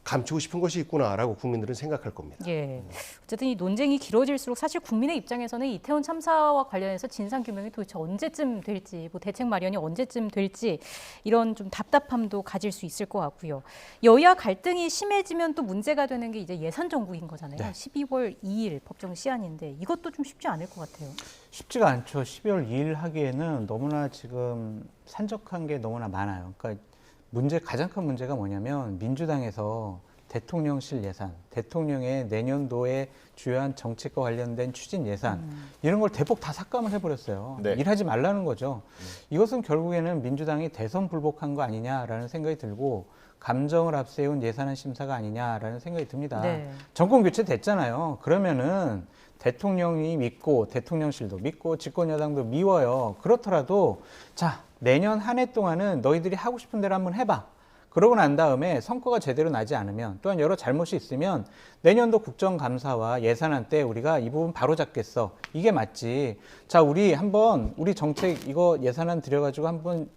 감추고 싶은 것이 있구나라고 국민들은 생각할 겁니다. 예. 어쨌든 이 논쟁이 길어질수록 사실 국민의 입장에서는 이태원 참사와 관련해서 진상규명이 도대체 언제쯤 될지, 뭐 대책 마련이 언제쯤 될지 이런 좀 답답함도 가질 수 있을 것 같고요. 여야 갈등이 심해지면 또 문제가 되는 게 이제 예산 정국인 거잖아요. 네. 12월 2일 법정 시한인데 이것도 좀 쉽지 않을 것 같아요. 쉽지가 않죠. 12월 2일 하기에는 너무나 지금 산적한 게 너무나 많아요. 그러니까 가장 큰 문제가 뭐냐면 민주당에서 대통령실 예산, 대통령의 내년도에 주요한 정책과 관련된 추진 예산 이런 걸 대폭 다 삭감을 해버렸어요. 네. 일하지 말라는 거죠. 이것은 결국에는 민주당이 대선 불복한 거 아니냐라는 생각이 들고 감정을 앞세운 예산안 심사가 아니냐라는 생각이 듭니다. 네. 정권 교체 됐잖아요. 그러면은 대통령이 믿고 대통령실도 믿고 집권 여당도 미워요. 그렇더라도 자 내년 한 해 동안은 너희들이 하고 싶은 대로 한번 해봐. 그러고 난 다음에 성과가 제대로 나지 않으면 또한 여러 잘못이 있으면 내년도 국정감사와 예산안 때 우리가 이 부분 바로 잡겠어. 이게 맞지. 자 우리 정책 이거 예산안 들여가지고 한번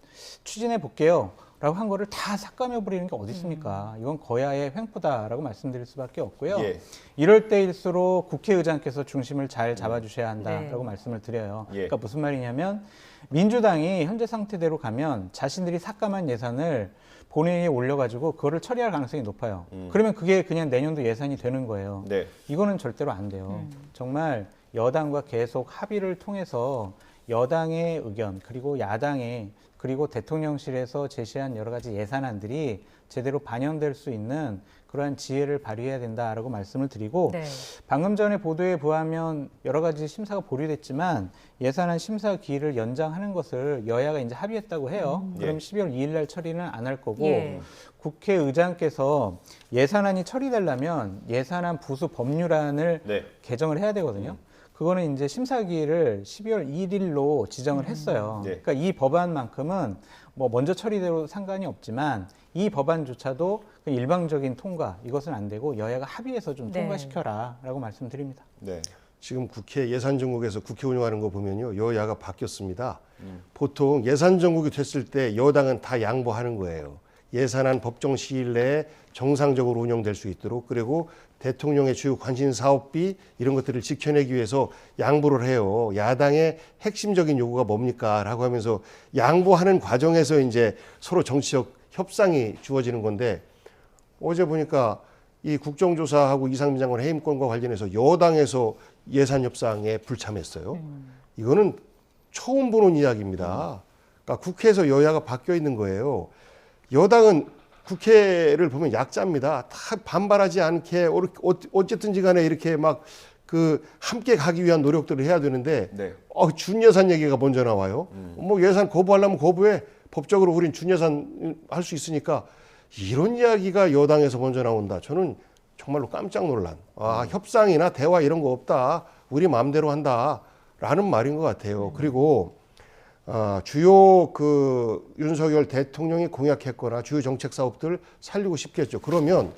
추진해 볼게요. 라고 한 거를 다 삭감해버리는 게 어디 있습니까? 이건 거야의 횡포다라고 말씀드릴 수밖에 없고요. 예. 이럴 때일수록 국회의장께서 중심을 잘 잡아주셔야 한다라고 네. 말씀을 드려요. 예. 그러니까 무슨 말이냐면 민주당이 현재 상태대로 가면 자신들이 삭감한 예산을 본회의에 올려가지고 그거를 처리할 가능성이 높아요. 그러면 그게 그냥 내년도 예산이 되는 거예요. 네. 이거는 절대로 안 돼요. 정말 여당과 계속 합의를 통해서 여당의 의견 그리고 야당의 그리고 대통령실에서 제시한 여러 가지 예산안들이 제대로 반영될 수 있는 그러한 지혜를 발휘해야 된다라고 말씀을 드리고 네. 방금 전에 보도에 보하면 여러 가지 심사가 보류됐지만 예산안 심사 기일을 연장하는 것을 여야가 이제 합의했다고 해요. 그럼 예. 12월 2일 날 처리는 안 할 거고 예. 국회의장께서 예산안이 처리되려면 예산안 부수 법률안을 네. 개정을 해야 되거든요. 그거는 이제 심사기일을 12월 1일로 지정을 했어요. 네. 그러니까 이 법안만큼은 뭐 먼저 처리돼도 상관이 없지만 이 법안조차도 일방적인 통과 이것은 안 되고 여야가 합의해서 좀 네. 통과시켜라라고 말씀드립니다. 네. 지금 국회 예산정국에서 국회 운영하는 거 보면요. 여야가 바뀌었습니다. 보통 예산정국이 됐을 때 여당은 다 양보하는 거예요. 예산안 법정 시일 내에 정상적으로 운영될 수 있도록 그리고 대통령의 주요 관심 사업비 이런 것들을 지켜내기 위해서 양보를 해요. 야당의 핵심적인 요구가 뭡니까? 라고 하면서 양보하는 과정에서 이제 서로 정치적 협상이 주어지는 건데 어제 보니까 이 국정조사하고 이상민 장관 해임권과 관련해서 여당에서 예산 협상에 불참했어요. 이거는 처음 보는 이야기입니다. 그러니까 국회에서 여야가 바뀌어 있는 거예요. 여당은 국회를 보면 약자입니다. 다 반발하지 않게 어쨌든지 간에 이렇게 막 함께 가기 위한 노력들을 해야 되는데 네. 준예산 얘기가 먼저 나와요. 뭐 예산 거부하려면 거부해. 법적으로 우린 준예산 할 수 있으니까 이런 이야기가 여당에서 먼저 나온다. 저는 정말로 깜짝 놀란 협상이나 대화 이런 거 없다. 우리 마음대로 한다라는 말인 것 같아요. 그리고 주요 그 윤석열 대통령이 공약했거나 주요 정책 사업들 살리고 싶겠죠. 그러면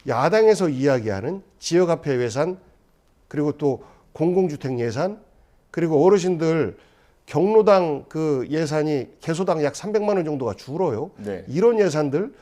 야당에서 이야기하는 지역화폐 예산 그리고 또 공공주택 예산 그리고 어르신들 경로당 그 예산이 개소당 약 300만 원 정도가 줄어요. 네. 이런 예산들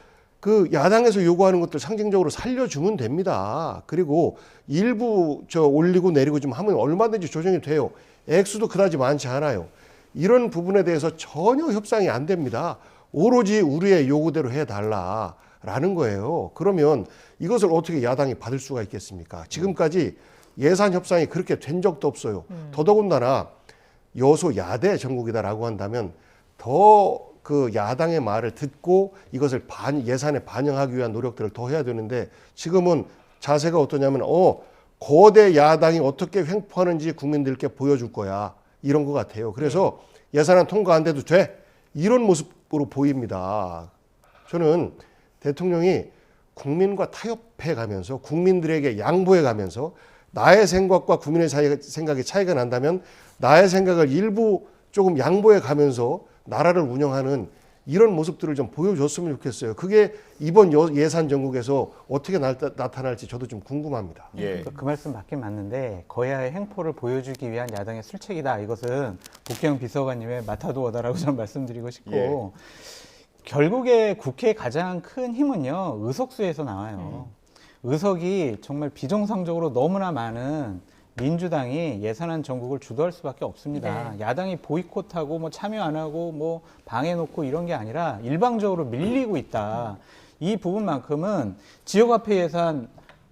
그 야당에서 요구하는 것들 상징적으로 살려주면 됩니다. 그리고 일부 올리고 내리고 좀 하면 얼마든지 조정이 돼요. 액수도 그다지 많지 않아요. 이런 부분에 대해서 전혀 협상이 안 됩니다. 오로지 우리의 요구대로 해달라라는 거예요. 그러면 이것을 어떻게 야당이 받을 수가 있겠습니까? 지금까지 예산 협상이 그렇게 된 적도 없어요. 더더군다나 여소야대 정국이다라고 한다면 더 그 야당의 말을 듣고 이것을 예산에 반영하기 위한 노력들을 더 해야 되는데 지금은 자세가 어떠냐면 거대 야당이 어떻게 횡포하는지 국민들께 보여줄 거야. 이런 것 같아요. 그래서 예산안 통과 안 돼도 돼. 이런 모습으로 보입니다. 저는 대통령이 국민과 타협해 가면서 국민들에게 양보해 가면서 나의 생각과 국민의 생각이 차이가 난다면 나의 생각을 일부 조금 양보해 가면서 나라를 운영하는 이런 모습들을 좀 보여줬으면 좋겠어요. 그게 이번 예산 정국에서 어떻게 나타날지 저도 좀 궁금합니다. 그 말씀 맞긴 맞는데 거야의 행포를 보여주기 위한 야당의 술책이다. 이것은 복경 비서관님의 마타도어다라고 좀 말씀드리고 싶고 결국에 국회의 가장 큰 힘은요. 의석수에서 나와요. 의석이 정말 비정상적으로 너무나 많은 민주당이 예산안 정국을 주도할 수밖에 없습니다. 야당이 보이콧하고 뭐 참여 안 하고 뭐 방해놓고 이런 게 아니라 일방적으로 밀리고 있다. 이 부분만큼은 지역화폐 예산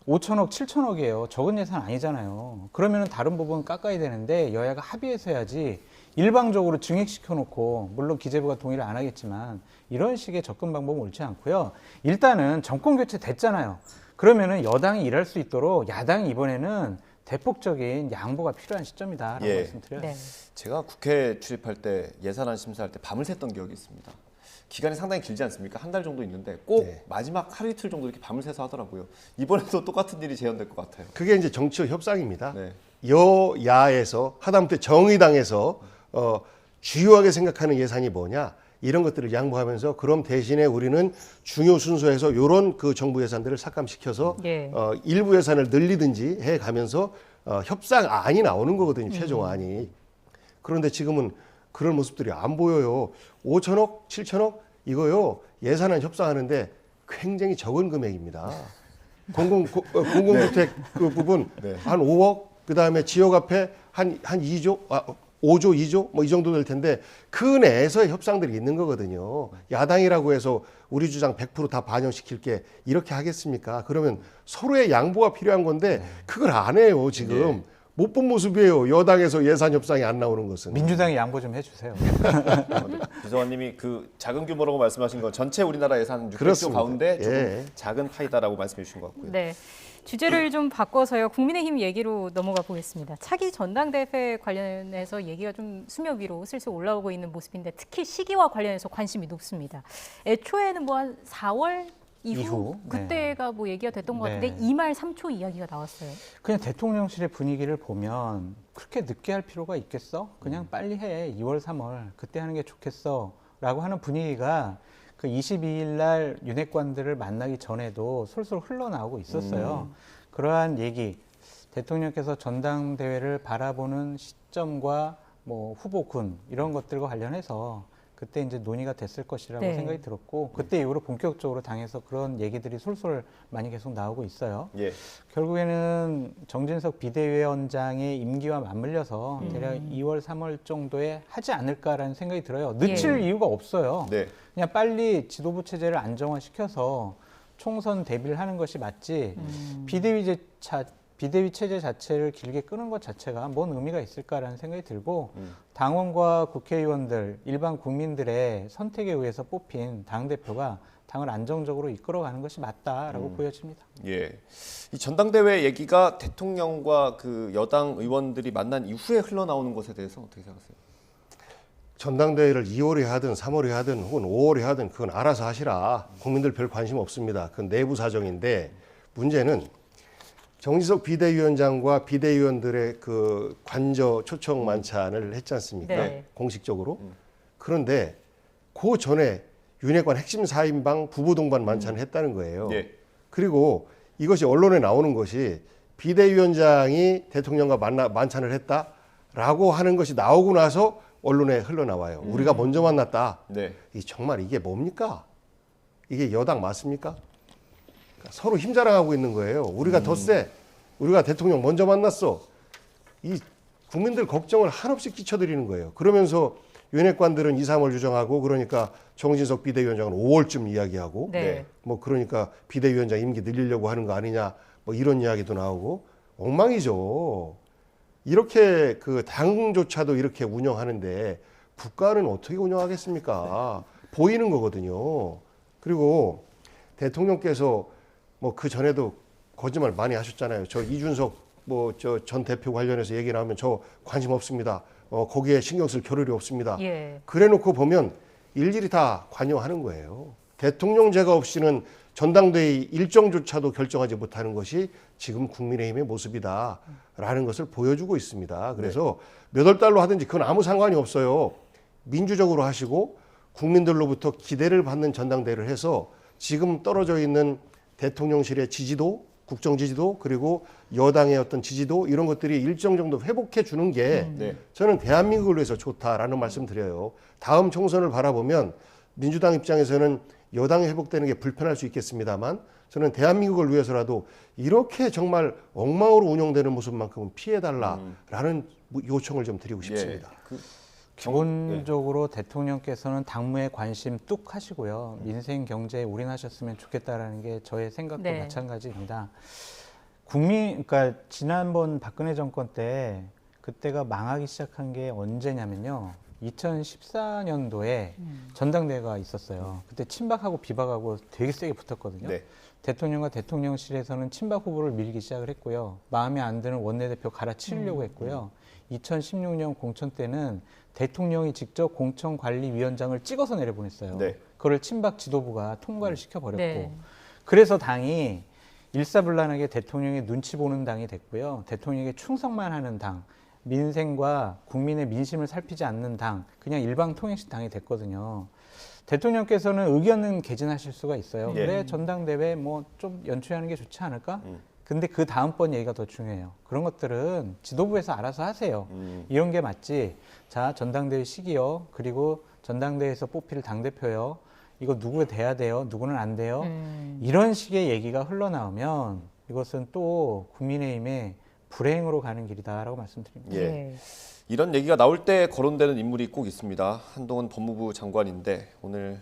5천억, 7천억이에요. 적은 예산 아니잖아요. 그러면 다른 부분 깎아야 되는데 여야가 합의해서 해야지 일방적으로 증액시켜놓고 물론 기재부가 동의를 안 하겠지만 이런 식의 접근 방법은 옳지 않고요. 일단은 정권 교체 됐잖아요. 그러면은 여당이 일할 수 있도록 야당이 이번에는 대폭적인 양보가 필요한 시점이다라고 말씀드려요. 제가 국회 출입할 때 예산안 심사할 때 밤을 샜던 기억이 있습니다. 기간이 상당히 길지 않습니까? 한 달 정도 있는데 꼭 마지막 하루 이틀 정도 이렇게 밤을 새서 하더라고요. 이번에도 똑같은 일이 재현될 것 같아요. 그게 이제 정치적 협상입니다. 여야에서 하다못해 정의당에서 주요하게 생각하는 예산이 뭐냐 이런 것들을 양보하면서 그럼 대신에 우리는 중요 순서에서 이런 그 정부 예산들을 삭감시켜서 일부 예산을 늘리든지 해가면서 협상안이 나오는 거거든요. 최종안이. 그런데 지금은 그런 모습들이 안 보여요. 5천억, 7천억 이거요. 예산안 협상하는데 굉장히 적은 금액입니다. 공공주택 그 부분 한 5억 그다음에 지역화폐 한 2조 5조, 2조 뭐 이 정도 될 텐데 그 내에서의 협상들이 있는 거거든요. 야당이라고 해서 우리 주장 100% 다 반영시킬 게 이렇게 하겠습니까? 그러면 서로의 양보가 필요한 건데 그걸 안 해요, 지금. 못 본 모습이에요. 여당에서 예산 협상이 안 나오는 것은. 민주당이 양보 좀 해주세요. 비서관님이 그 작은 규모라고 말씀하신 건 전체 우리나라 예산 600조 가운데 조금 작은 파이다라고 말씀해 주신 것 같고요. 네. 주제를 좀 바꿔서요. 국민의힘 얘기로 넘어가 보겠습니다. 차기 전당대회 관련해서 얘기가 좀 수면 위로 슬슬 올라오고 있는 모습인데 특히 시기와 관련해서 관심이 높습니다. 애초에는 뭐 한 4월 이후 그때가 뭐 얘기가 됐던 것 같은데 2말 3초 이야기가 나왔어요. 그냥 대통령실의 분위기를 보면 그렇게 늦게 할 필요가 있겠어? 그냥 빨리 해. 2월, 3월 그때 하는 게 좋겠어. 라고 하는 분위기가 그 22일 날 윤핵관들을 만나기 전에도 솔솔 흘러나오고 있었어요. 그러한 얘기, 대통령께서 전당대회를 바라보는 시점과 뭐 후보군 이런 것들과 관련해서 그때 이제 논의가 됐을 것이라고 생각이 들었고 그때 이후로 본격적으로 당에서 그런 얘기들이 솔솔 많이 계속 나오고 있어요. 결국에는 정진석 비대위원장의 임기와 맞물려서 대략 2월, 3월 정도에 하지 않을까라는 생각이 들어요. 늦출 이유가 없어요. 그냥 빨리 지도부 체제를 안정화시켜서 총선 대비를 하는 것이 맞지 비대위 체제 자체를 길게 끄는 것 자체가 뭔 의미가 있을까라는 생각이 들고 당원과 국회의원들, 일반 국민들의 선택에 의해서 뽑힌 당대표가 당을 안정적으로 이끌어가는 것이 맞다라고 보여집니다. 이 전당대회 얘기가 대통령과 그 여당 의원들이 만난 이후에 흘러나오는 것에 대해서 어떻게 생각하세요? 전당대회를 2월에 하든 3월에 하든 혹은 5월에 하든 그건 알아서 하시라. 국민들 별 관심 없습니다. 그건 내부 사정인데 문제는 정진석 비대위원장과 비대위원들의 그 관저 초청 만찬을 했지 않습니까? 네. 공식적으로. 그런데 그 전에 윤핵관 핵심 4인방 부부 동반 만찬을 했다는 거예요. 네. 그리고 이것이 언론에 나오는 것이 비대위원장이 대통령과 만찬을 했다라고 하는 것이 나오고 나서 언론에 흘러나와요. 우리가 먼저 만났다. 네. 정말 이게 뭡니까? 이게 여당 맞습니까? 서로 힘자랑하고 있는 거예요. 우리가 더 세. 우리가 대통령 먼저 만났어. 이 국민들 걱정을 한없이 끼쳐드리는 거예요. 그러면서 윤핵관들은 2, 3월 유정하고 그러니까 정진석 비대위원장은 5월쯤 이야기하고 네. 뭐 그러니까 비대위원장 임기 늘리려고 하는 거 아니냐 뭐 이런 이야기도 나오고 엉망이죠. 이렇게 그 당조차도 이렇게 운영하는데 국가는 어떻게 운영하겠습니까? 보이는 거거든요. 그리고 대통령께서 뭐 그 전에도 거짓말 많이 하셨잖아요. 저 이준석 뭐 저 전 대표 관련해서 얘기 나오면 저 관심 없습니다. 거기에 신경 쓸 겨를이 없습니다. 예. 그래놓고 보면 일일이 다 관여하는 거예요. 대통령 제가 없이는 전당대회 일정조차도 결정하지 못하는 것이 지금 국민의힘의 모습이다라는 것을 보여주고 있습니다. 그래서 몇 월 달로 하든지 그건 아무 상관이 없어요. 민주적으로 하시고 국민들로부터 기대를 받는 전당대회를 해서 지금 떨어져 있는 대통령실의 지지도, 국정 지지도 그리고 여당의 어떤 지지도 이런 것들이 일정 정도 회복해 주는 게 저는 대한민국을 위해서 좋다라는 말씀 드려요. 다음 총선을 바라보면 민주당 입장에서는 여당이 회복되는 게 불편할 수 있겠습니다만 저는 대한민국을 위해서라도 이렇게 정말 엉망으로 운영되는 모습만큼은 피해달라라는 요청을 좀 드리고 싶습니다. 기본적으로 대통령께서는 당무에 관심 뚝 하시고요. 민생 경제에 올인하셨으면 좋겠다라는 게 저의 생각도 네. 마찬가지입니다. 그러니까 지난번 박근혜 정권 때 그때가 망하기 시작한 게 언제냐면요. 2014년도에 전당대회가 있었어요. 그때 친박하고 비박하고 되게 세게 붙었거든요. 네. 대통령과 대통령실에서는 친박 후보를 밀기 시작을 했고요. 마음에 안 드는 원내대표 갈아치우려고 했고요. 2016년 공천 때는 대통령이 직접 공천관리위원장을 찍어서 내려보냈어요. 네. 그걸 친박 지도부가 통과를 시켜버렸고 네. 그래서 당이 일사불란하게 대통령의 눈치 보는 당이 됐고요. 대통령에게 충성만 하는 당, 민생과 국민의 민심을 살피지 않는 당, 그냥 일방통행식 당이 됐거든요. 대통령께서는 의견은 개진하실 수가 있어요. 예. 그래 전당대회 뭐 좀 연초에 하는 게 좋지 않을까? 근데 그 다음번 얘기가 더 중요해요. 그런 것들은 지도부에서 알아서 하세요. 이런 게 맞지. 자, 전당대회 시기요. 그리고 전당대회에서 뽑힐 당대표요. 이거 누구 돼야 돼요. 누구는 안 돼요. 이런 식의 얘기가 흘러나오면 이것은 또 국민의힘의 불행으로 가는 길이다라고 말씀드립니다. 예. 이런 얘기가 나올 때 거론되는 인물이 꼭 있습니다. 한동훈 법무부 장관인데 오늘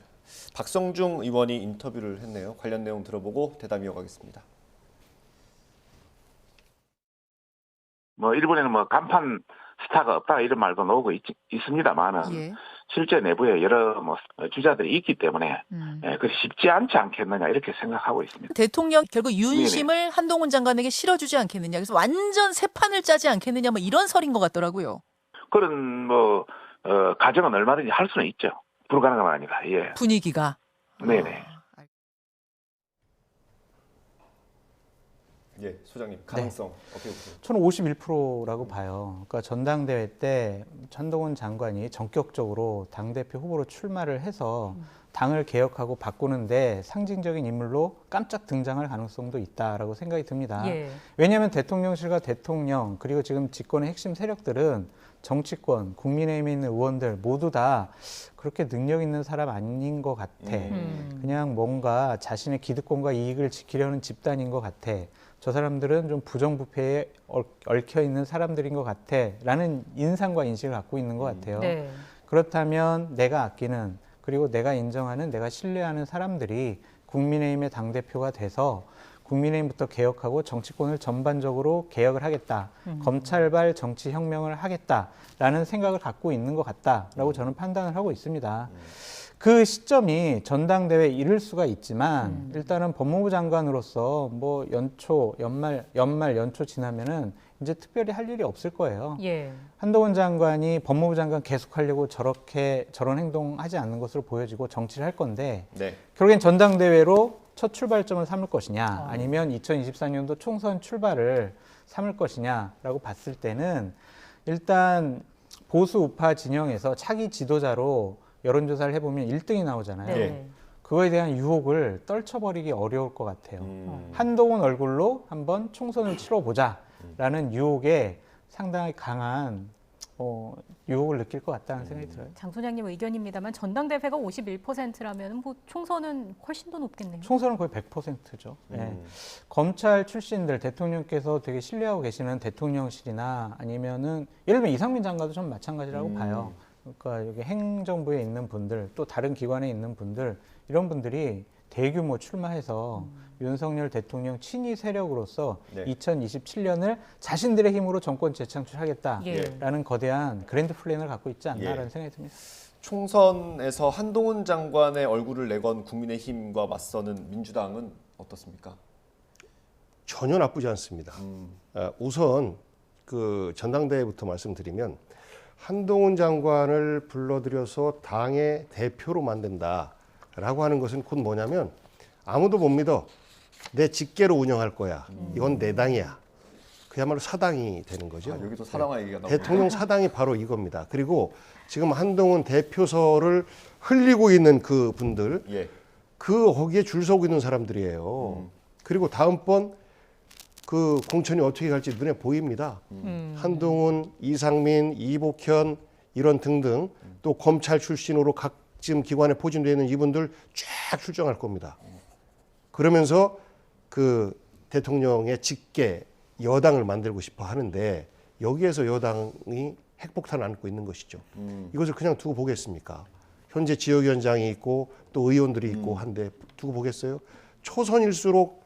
박성중 의원이 인터뷰를 했네요. 관련 내용 들어보고 대담 이어가겠습니다. 뭐 일본에는 뭐 간판 스타가 없다 이런 말도 나오고 있습니다만은 예. 실제 내부에 여러 뭐 주자들이 있기 때문에 그게 쉽지 않지 않겠느냐 이렇게 생각하고 있습니다. 대통령 결국 윤심을 한동훈 장관에게 실어주지 않겠느냐. 그래서 완전 새 판을 짜지 않겠느냐. 뭐 이런 설인 것 같더라고요. 그런 뭐 가정은 얼마든지 할 수는 있죠. 불가능한 건 아니다. 예. 분위기가. 네네. 예, 소장님 가능성 어떻게 보세요? 저는 51%라고 봐요. 그러니까 전당대회 때 한동훈 장관이 전격적으로 당대표 후보로 출마를 해서 당을 개혁하고 바꾸는데 상징적인 인물로 깜짝 등장할 가능성도 있다라고 생각이 듭니다. 예. 왜냐하면 대통령실과 대통령 그리고 지금 집권의 핵심 세력들은 정치권, 국민의힘에 있는 의원들 모두 다 그렇게 능력 있는 사람 아닌 것 같아. 그냥 뭔가 자신의 기득권과 이익을 지키려는 집단인 것 같아. 저 사람들은 좀 부정부패에 얽혀 있는 사람들인 것 같아 라는 인상과 인식을 갖고 있는 것 같아요. 네. 그렇다면 내가 아끼는 그리고 내가 인정하는 내가 신뢰하는 사람들이 국민의힘의 당대표가 돼서 국민의힘부터 개혁하고 정치권을 전반적으로 개혁을 하겠다. 검찰발 정치혁명을 하겠다라는 생각을 갖고 있는 것 같다라고 저는 판단을 하고 있습니다. 그 시점이 전당대회에 이를 수가 있지만 일단은 법무부 장관으로서 뭐 연초 지나면은 이제 특별히 할 일이 없을 거예요. 예. 한동훈 장관이 법무부 장관 계속하려고 저런 행동하지 않는 것으로 보여지고 정치를 할 건데 네. 결국엔 전당대회로 첫 출발점을 삼을 것이냐 아니면 2024년도 총선 출발을 삼을 것이냐라고 봤을 때는 일단 보수 우파 진영에서 차기 지도자로 여론조사를 해보면 1등이 나오잖아요. 네. 그거에 대한 유혹을 떨쳐버리기 어려울 것 같아요. 한동훈 얼굴로 한번 총선을 치러보자라는 유혹에 상당히 강한 유혹을 느낄 것 같다는 생각이 들어요. 장 소장님 의견입니다만 전당대회가 51%라면 뭐 총선은 훨씬 더 높겠네요. 총선은 거의 100%죠. 네. 검찰 출신들 대통령께서 되게 신뢰하고 계시는 대통령실이나 아니면은 예를 들면 이상민 장관도 좀 마찬가지라고 봐요. 그러니까 여기 행정부에 있는 분들 또 다른 기관에 있는 분들 이런 분들이 대규모 출마해서 윤석열 대통령 친위 세력으로서 2027년을 자신들의 힘으로 정권 재창출하겠다라는 거대한 그랜드 플랜을 갖고 있지 않나라는 생각이 듭니다. 총선에서 한동훈 장관의 얼굴을 내건 국민의힘과 맞서는 민주당은 어떻습니까? 전혀 나쁘지 않습니다. 우선 그 전당대회부터 말씀드리면 한동훈 장관을 불러들여서 당의 대표로 만든다라고 하는 것은 곧 뭐냐면 아무도 못 믿어. 내 직계로 운영할 거야. 이건 내 당이야. 그야말로 사당이 되는 거죠. 여기서 사당화 얘기가 나오고 대통령 사당이 바로 이겁니다. 그리고 지금 한동훈 대표서를 흘리고 있는 그 분들, 거기에 줄 서고 있는 사람들이에요. 그리고 다음번 그 공천이 어떻게 갈지 눈에 보입니다. 한동훈, 이상민, 이복현 이런 등등 또 검찰 출신으로 각 지금 기관에 포진되어 있는 이분들 쫙 출정할 겁니다. 그러면서 그 대통령의 직계 여당을 만들고 싶어 하는데 여기에서 여당이 핵폭탄을 안고 있는 것이죠. 이것을 그냥 두고 보겠습니까? 현재 지역위원장이 있고 또 의원들이 있고 한데 두고 보겠어요? 초선일수록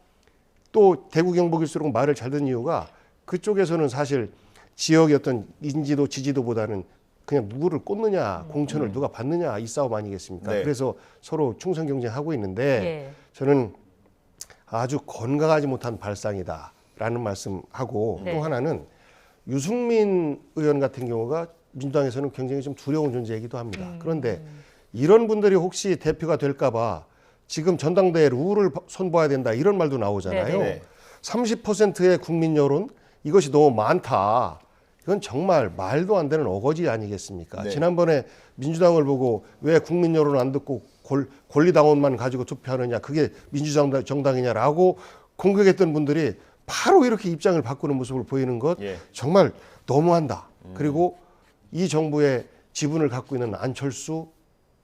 또 대구 경북일수록 말을 잘 듣는 이유가 그쪽에서는 사실 지역의 어떤 인지도 지지도보다는 그냥 누구를 꽂느냐 공천을 누가 받느냐 이 싸움 아니겠습니까? 그래서 서로 충성 경쟁하고 있는데 저는 아주 건강하지 못한 발상이다라는 말씀하고 또 하나는 유승민 의원 같은 경우가 민주당에서는 굉장히 좀 두려운 존재이기도 합니다. 그런데 이런 분들이 혹시 대표가 될까 봐 지금 전당대회 룰을 손봐야 된다 이런 말도 나오잖아요. 30%의 국민 여론 이것이 너무 많다. 이건 정말 말도 안 되는 어거지 아니겠습니까? 지난번에 민주당을 보고 왜 국민 여론 안 듣고 권리당원만 가지고 투표하느냐 그게 민주정당이냐라고 공격했던 분들이 바로 이렇게 입장을 바꾸는 모습을 보이는 것 정말 너무한다. 그리고 이 정부의 지분을 갖고 있는 안철수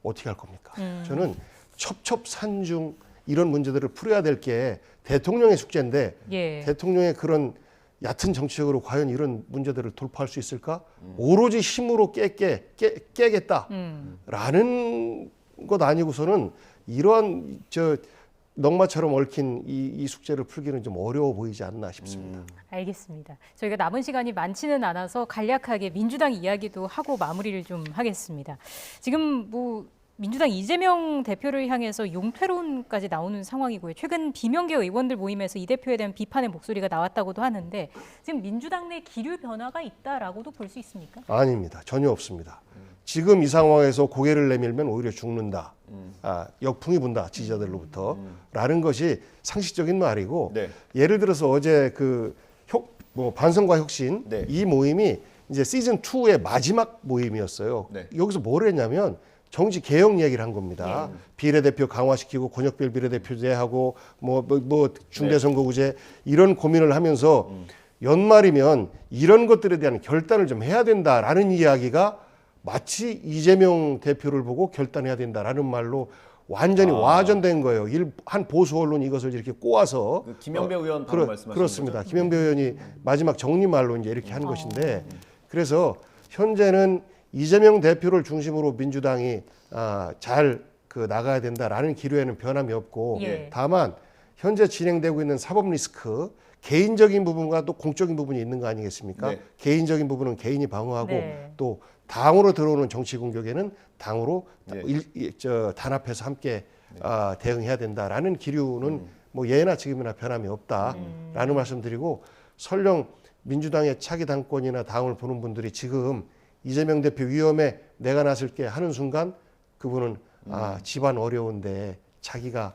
어떻게 할 겁니까? 저는 첩첩산중 이런 문제들을 풀어야 될 게 대통령의 숙제인데 대통령의 그런 얕은 정치적으로 과연 이런 문제들을 돌파할 수 있을까? 오로지 힘으로 깨겠다라는 것 아니고서는 이러한 넉마처럼 얽힌 이 숙제를 풀기는 좀 어려워 보이지 않나 싶습니다. 알겠습니다. 저희가 남은 시간이 많지는 않아서 간략하게 민주당 이야기도 하고 마무리를 좀 하겠습니다. 지금 민주당 이재명 대표를 향해서 용퇴론까지 나오는 상황이고요. 최근 비명계 의원들 모임에서 이 대표에 대한 비판의 목소리가 나왔다고도 하는데 지금 민주당 내 기류 변화가 있다라고도 볼 수 있습니까? 아닙니다. 전혀 없습니다. 지금 이 상황에서 고개를 내밀면 오히려 죽는다. 역풍이 분다 지지자들로부터 라는 것이 상식적인 말이고 예를 들어서 어제 반성과 혁신 이 모임이 이제 시즌 2의 마지막 모임이었어요. 여기서 뭘 했냐면 정치 개혁 얘기를 한 겁니다. 비례대표 강화시키고 권역별 비례대표제하고 중대선거구제 이런 고민을 하면서 연말이면 이런 것들에 대한 결단을 좀 해야 된다라는 이야기가 마치 이재명 대표를 보고 결단해야 된다라는 말로 완전히 와전된 거예요. 한 보수 언론이 이것을 이렇게 꼬아서 김영배 의원 방금 말씀하신 그렇습니다. 거죠? 김영배 의원이 마지막 정리말로 이제 이렇게 한 것인데 그래서 현재는 이재명 대표를 중심으로 민주당이 잘 나가야 된다라는 기류에는 변함이 없고 다만 현재 진행되고 있는 사법 리스크 개인적인 부분과 또 공적인 부분이 있는 거 아니겠습니까? 개인적인 부분은 개인이 방어하고 또 당으로 들어오는 정치 공격에는 당으로 단합해서 함께 대응해야 된다라는 기류는 예나 지금이나 변함이 없다라는 말씀드리고 설령 민주당의 차기 당권이나 당을 보는 분들이 지금 이재명 대표 위험에 내가 나설게 하는 순간 그분은 집안 어려운데 자기가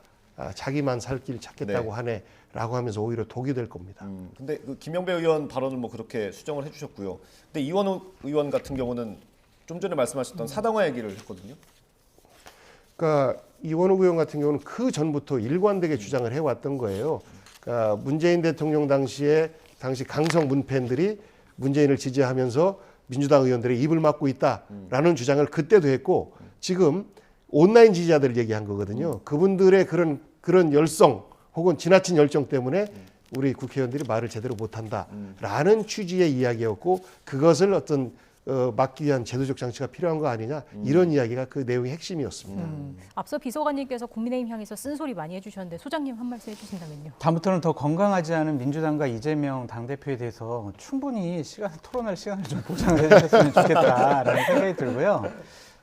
자기만 살 길 찾겠다고 네. 하네라고 하면서 오히려 독이 될 겁니다. 근데 그 김영배 의원 발언을 뭐 그렇게 수정을 해주셨고요. 근데 이원호 의원 같은 경우는 좀 전에 말씀하셨던 사당화 얘기를 했거든요. 그러니까 이원호 의원 같은 경우는 그 전부터 일관되게 주장을 해왔던 거예요. 그러니까 문재인 대통령 당시 강성 문팬들이 문재인을 지지하면서 민주당 의원들의 입을 막고 있다라는 주장을 그때도 했고 지금 온라인 지지자들을 얘기한 거거든요. 그분들의 그런 열성 혹은 지나친 열정 때문에 우리 국회의원들이 말을 제대로 못한다라는 취지의 이야기였고 그것을 어떤 막기 위한 제도적 장치가 필요한 거 아니냐 이런 이야기가 그 내용의 핵심이었습니다. 앞서 비서관님께서 국민의힘 향해서 쓴소리 많이 해주셨는데 소장님 한 말씀 해주신다면요. 다음부터는 더 건강하지 않은 민주당과 이재명 당대표에 대해서 충분히 토론할 시간을 좀 보장을 해주셨으면 좋겠다라는 생각이 들고요.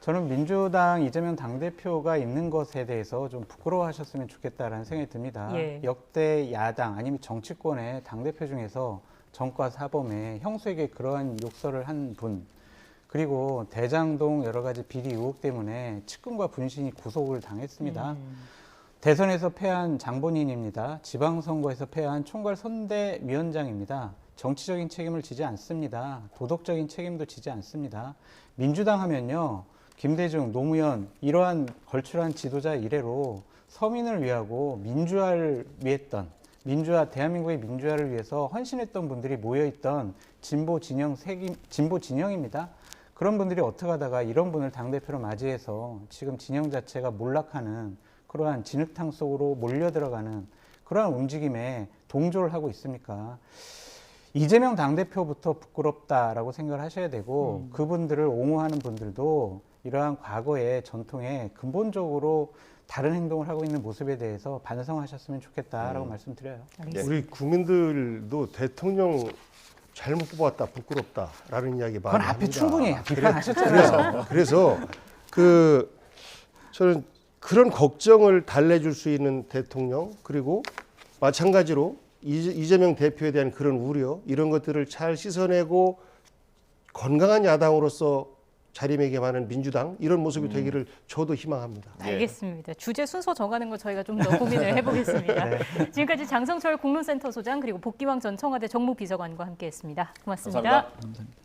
저는 민주당 이재명 당대표가 있는 것에 대해서 좀 부끄러워하셨으면 좋겠다라는 생각이 듭니다. 예. 역대 야당 아니면 정치권의 당대표 중에서 정과 사범에 형수에게 그러한 욕설을 한 분, 그리고 대장동 여러 가지 비리 의혹 때문에 측근과 분신이 구속을 당했습니다. 대선에서 패한 장본인입니다. 지방선거에서 패한 총괄 선대위원장입니다. 정치적인 책임을 지지 않습니다. 도덕적인 책임도 지지 않습니다. 민주당 하면요, 김대중, 노무현 이러한 걸출한 지도자 이래로 서민을 위하고 민주화를 위했던 대한민국의 민주화를 위해서 헌신했던 분들이 모여있던 진보 진영입니다. 그런 분들이 어떻게 하다가 이런 분을 당대표로 맞이해서 지금 진영 자체가 몰락하는 그러한 진흙탕 속으로 몰려 들어가는 그러한 움직임에 동조를 하고 있습니까? 이재명 당대표부터 부끄럽다라고 생각을 하셔야 되고 그분들을 옹호하는 분들도 이러한 과거의 전통에 근본적으로 다른 행동을 하고 있는 모습에 대해서 반성하셨으면 좋겠다라고 말씀드려요. 우리 국민들도 대통령 잘못 뽑았다, 부끄럽다라는 이야기 많이 그건 앞에 합니다. 충분히 비판하셨잖아요. 그래서 저는 그런 걱정을 달래줄 수 있는 대통령 그리고 마찬가지로 이재명 대표에 대한 그런 우려 이런 것들을 잘 씻어내고 건강한 야당으로서 자리매김하는 민주당 이런 모습이 되기를 저도 희망합니다. 알겠습니다. 주제 순서 정하는 거 저희가 좀 더 고민을 해보겠습니다. 네. 지금까지 장성철 공론센터 소장 그리고 복기왕 전 청와대 정무비서관과 함께했습니다. 고맙습니다. 감사합니다.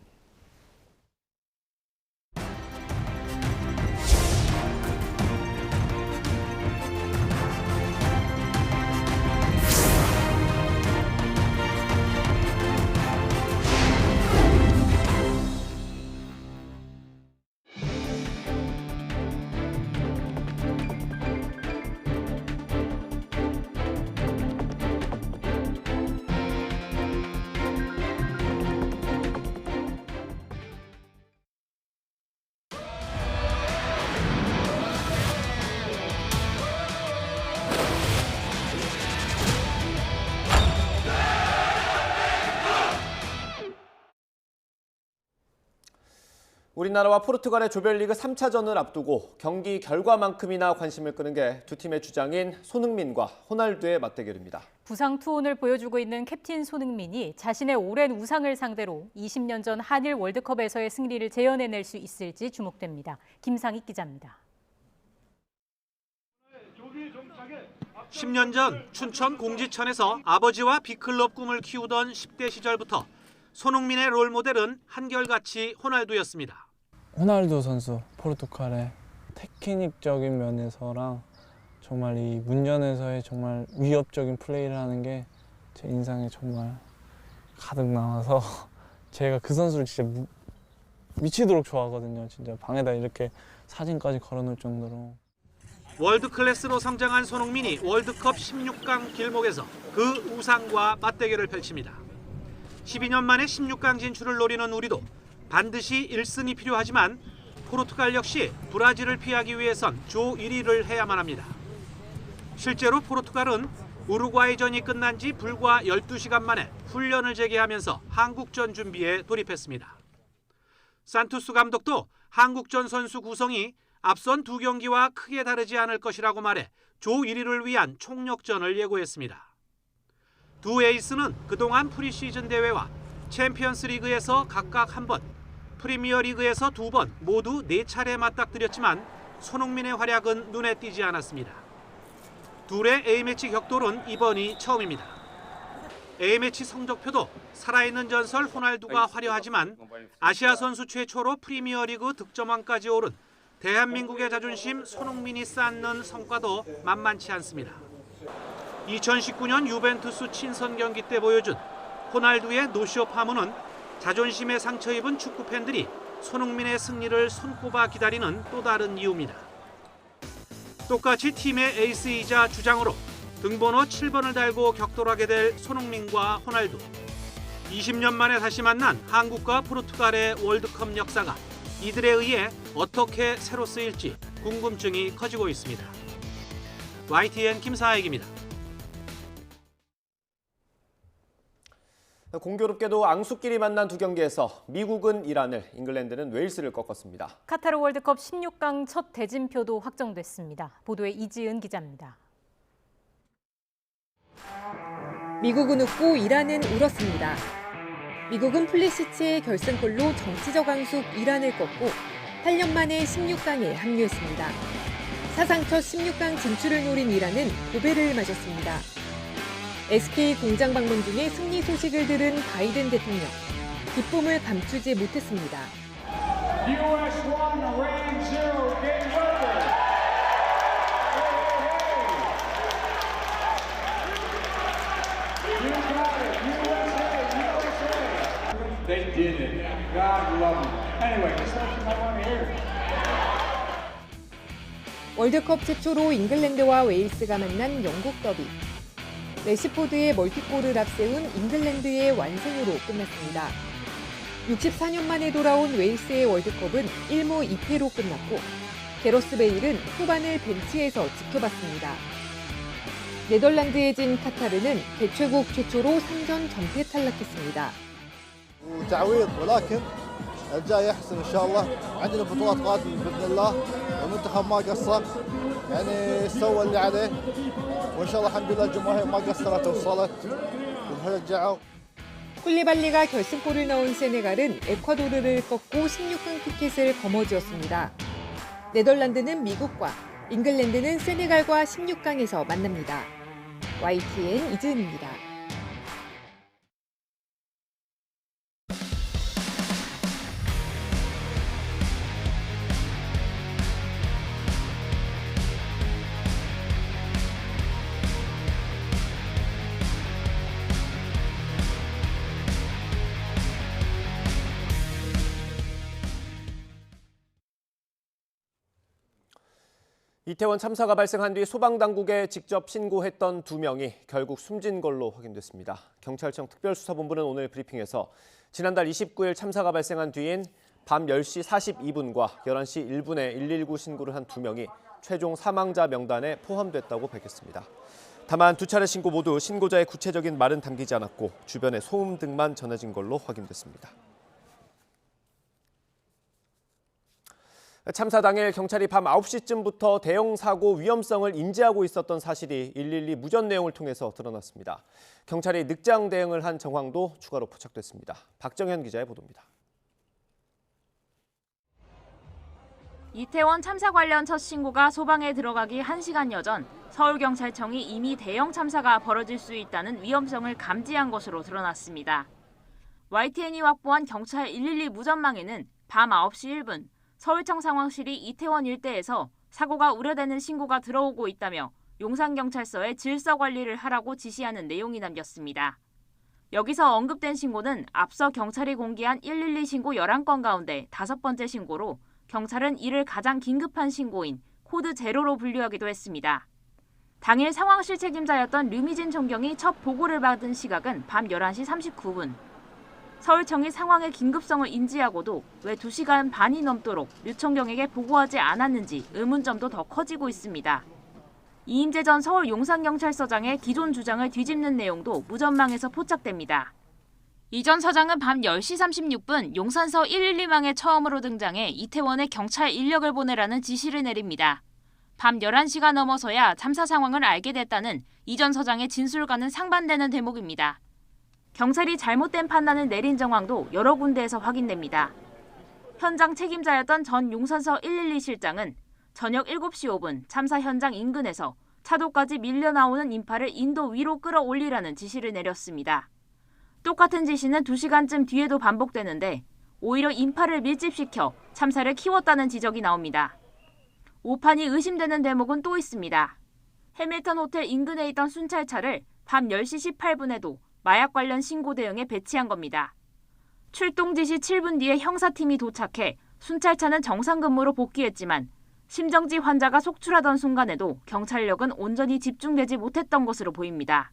우리나라와 포르투갈의 조별리그 3차전을 앞두고 경기 결과만큼이나 관심을 끄는 게 두 팀의 주장인 손흥민과 호날두의 맞대결입니다. 부상 투혼을 보여주고 있는 캡틴 손흥민이 자신의 오랜 우상을 상대로 20년 전 한일 월드컵에서의 승리를 재현해낼 수 있을지 주목됩니다. 김상익 기자입니다. 10년 전 춘천 공지천에서 아버지와 빅클럽 꿈을 키우던 10대 시절부터 손흥민의 롤모델은 한결같이 호날두였습니다. 호날두 선수, 포르투갈의 테크닉적인 면에서랑 정말 이 문전에서의 정말 위협적인 플레이를 하는 게 제 인상에 정말 가득 나와서 제가 그 선수를 진짜 미치도록 좋아하거든요. 진짜 방에다 이렇게 사진까지 걸어놓을 정도로. 월드 클래스로 성장한 손흥민이 월드컵 16강 길목에서 그 우상과 맞대결을 펼칩니다. 12년 만에 16강 진출을 노리는 우리도 반드시 1승이 필요하지만 포르투갈 역시 브라질을 피하기 위해선 조 1위를 해야만 합니다. 실제로 포르투갈은 우루과이전이 끝난 지 불과 12시간 만에 훈련을 재개하면서 한국전 준비에 돌입했습니다. 산투스 감독도 한국전 선수 구성이 앞선 두 경기와 크게 다르지 않을 것이라고 말해 조 1위를 위한 총력전을 예고했습니다. 두 에이스는 그동안 프리시즌 대회와 챔피언스 리그에서 각각 1번, 프리미어 리그에서 2번 모두 4차례 맞닥뜨렸지만 손흥민의 활약은 눈에 띄지 않았습니다. 둘의 A매치 격돌은 이번이 처음입니다. A매치 성적표도 살아있는 전설 호날두가 화려하지만 아시아 선수 최초로 프리미어리그 득점왕까지 오른 대한민국의 자존심 손흥민이 쌓는 성과도 만만치 않습니다. 2019년 유벤투스 친선 경기 때 보여준 호날두의 노쇼 파문은 자존심에 상처 입은 축구 팬들이 손흥민의 승리를 손꼽아 기다리는 또 다른 이유입니다. 똑같이 팀의 에이스이자 주장으로 등번호 7번을 달고 격돌하게 될 손흥민과 호날두. 20년 만에 다시 만난 한국과 포르투갈의 월드컵 역사가 이들에 의해 어떻게 새로 쓰일지 궁금증이 커지고 있습니다. YTN 김사익입니다. 공교롭게도 앙숙끼리 만난 두 경기에서 미국은 이란을, 잉글랜드는 웨일스를 꺾었습니다. 카타르 월드컵 16강 첫 대진표도 확정됐습니다. 보도에 이지은 기자입니다. 미국은 웃고 이란은 울었습니다. 미국은 플리시치의 결승골로 정치적 앙숙 이란을 꺾고 8년 만에 16강에 합류했습니다. 사상 첫 16강 진출을 노린 이란은 고배를 맞았습니다. SK 공장 방문 중에 승리 소식을 들은 바이든 대통령. 기쁨을 감추지 못했습니다. 월드컵 최초로 잉글랜드와 웨일스가 만난 영국 더비. 레시포드의 멀티골을 앞세운 잉글랜드의 완승으로 끝났습니다. 64년 만에 돌아온 웨일스의 월드컵은 1무 2패로 끝났고 게러스 베일은 후반을 벤치에서 지켜봤습니다. 네덜란드에 진 카타르는 개최국 최초로 3전 전패 탈락했습니다. تعويض ولكن الجاي يحسن ان شاء الله عندنا بطولات قادمه باذن الله والمنتخب ما قصر يعني سوى اللي عليه وان شاء الله الحمد لله الجماهير ما قصرت وصلت وشجعوا. 쿨리발리가 결승골을 넣은 세네갈은 에콰도르를 꺾고 16강 티켓을 거머쥐었습니다. 네덜란드는 미국과 잉글랜드는 세네갈과 16강에서 만납니다. YTN 이지은입니다. 이태원 참사가 발생한 뒤 소방당국에 직접 신고했던 2명이 결국 숨진 걸로 확인됐습니다. 경찰청 특별수사본부는 오늘 브리핑에서 지난달 29일 참사가 발생한 뒤인 밤 10시 42분과 11시 1분에 119 신고를 한 2명이 최종 사망자 명단에 포함됐다고 밝혔습니다. 다만 2차례 신고 모두 신고자의 구체적인 말은 담기지 않았고 주변에 소음 등만 전해진 걸로 확인됐습니다. 참사 당일 경찰이 밤 9시쯤부터 대형 사고 위험성을 인지하고 있었던 사실이 112 무전 내용을 통해서 드러났습니다. 경찰이 늑장 대응을 한 정황도 추가로 포착됐습니다. 박정현 기자의 보도입니다. 이태원 참사 관련 첫 신고가 소방에 들어가기 1시간여 전 서울경찰청이 이미 대형 참사가 벌어질 수 있다는 위험성을 감지한 것으로 드러났습니다. YTN이 확보한 경찰 112 무전망에는 밤 9시 1분 서울청 상황실이 이태원 일대에서 사고가 우려되는 신고가 들어오고 있다며 용산경찰서에 질서 관리를 하라고 지시하는 내용이 담겼습니다. 여기서 언급된 신고는 앞서 경찰이 공개한 112 신고 11건 가운데 5번째 신고로 경찰은 이를 가장 긴급한 신고인 코드 제로로 분류하기도 했습니다. 당일 상황실 책임자였던 류미진 총경이 첫 보고를 받은 시각은 밤 11시 39분. 서울청이 상황의 긴급성을 인지하고도 왜 2시간 반이 넘도록 류 총경에게 보고하지 않았는지 의문점도 더 커지고 있습니다. 이임재 전 서울 용산경찰서장의 기존 주장을 뒤집는 내용도 무전망에서 포착됩니다. 이 전 서장은 밤 10시 36분 용산서 112망에 처음으로 등장해 이태원에 경찰 인력을 보내라는 지시를 내립니다. 밤 11시가 넘어서야 참사 상황을 알게 됐다는 이 전 서장의 진술과는 상반되는 대목입니다. 경찰이 잘못된 판단을 내린 정황도 여러 군데에서 확인됩니다. 현장 책임자였던 전 용산서 112 실장은 저녁 7시 5분 참사 현장 인근에서 차도까지 밀려나오는 인파를 인도 위로 끌어올리라는 지시를 내렸습니다. 똑같은 지시는 2시간쯤 뒤에도 반복되는데 오히려 인파를 밀집시켜 참사를 키웠다는 지적이 나옵니다. 오판이 의심되는 대목은 또 있습니다. 해밀턴 호텔 인근에 있던 순찰차를 밤 10시 18분에도 마약 관련 신고 대응에 배치한 겁니다. 출동 지시 7분 뒤에 형사팀이 도착해 순찰차는 정상 근무로 복귀했지만 심정지 환자가 속출하던 순간에도 경찰력은 온전히 집중되지 못했던 것으로 보입니다.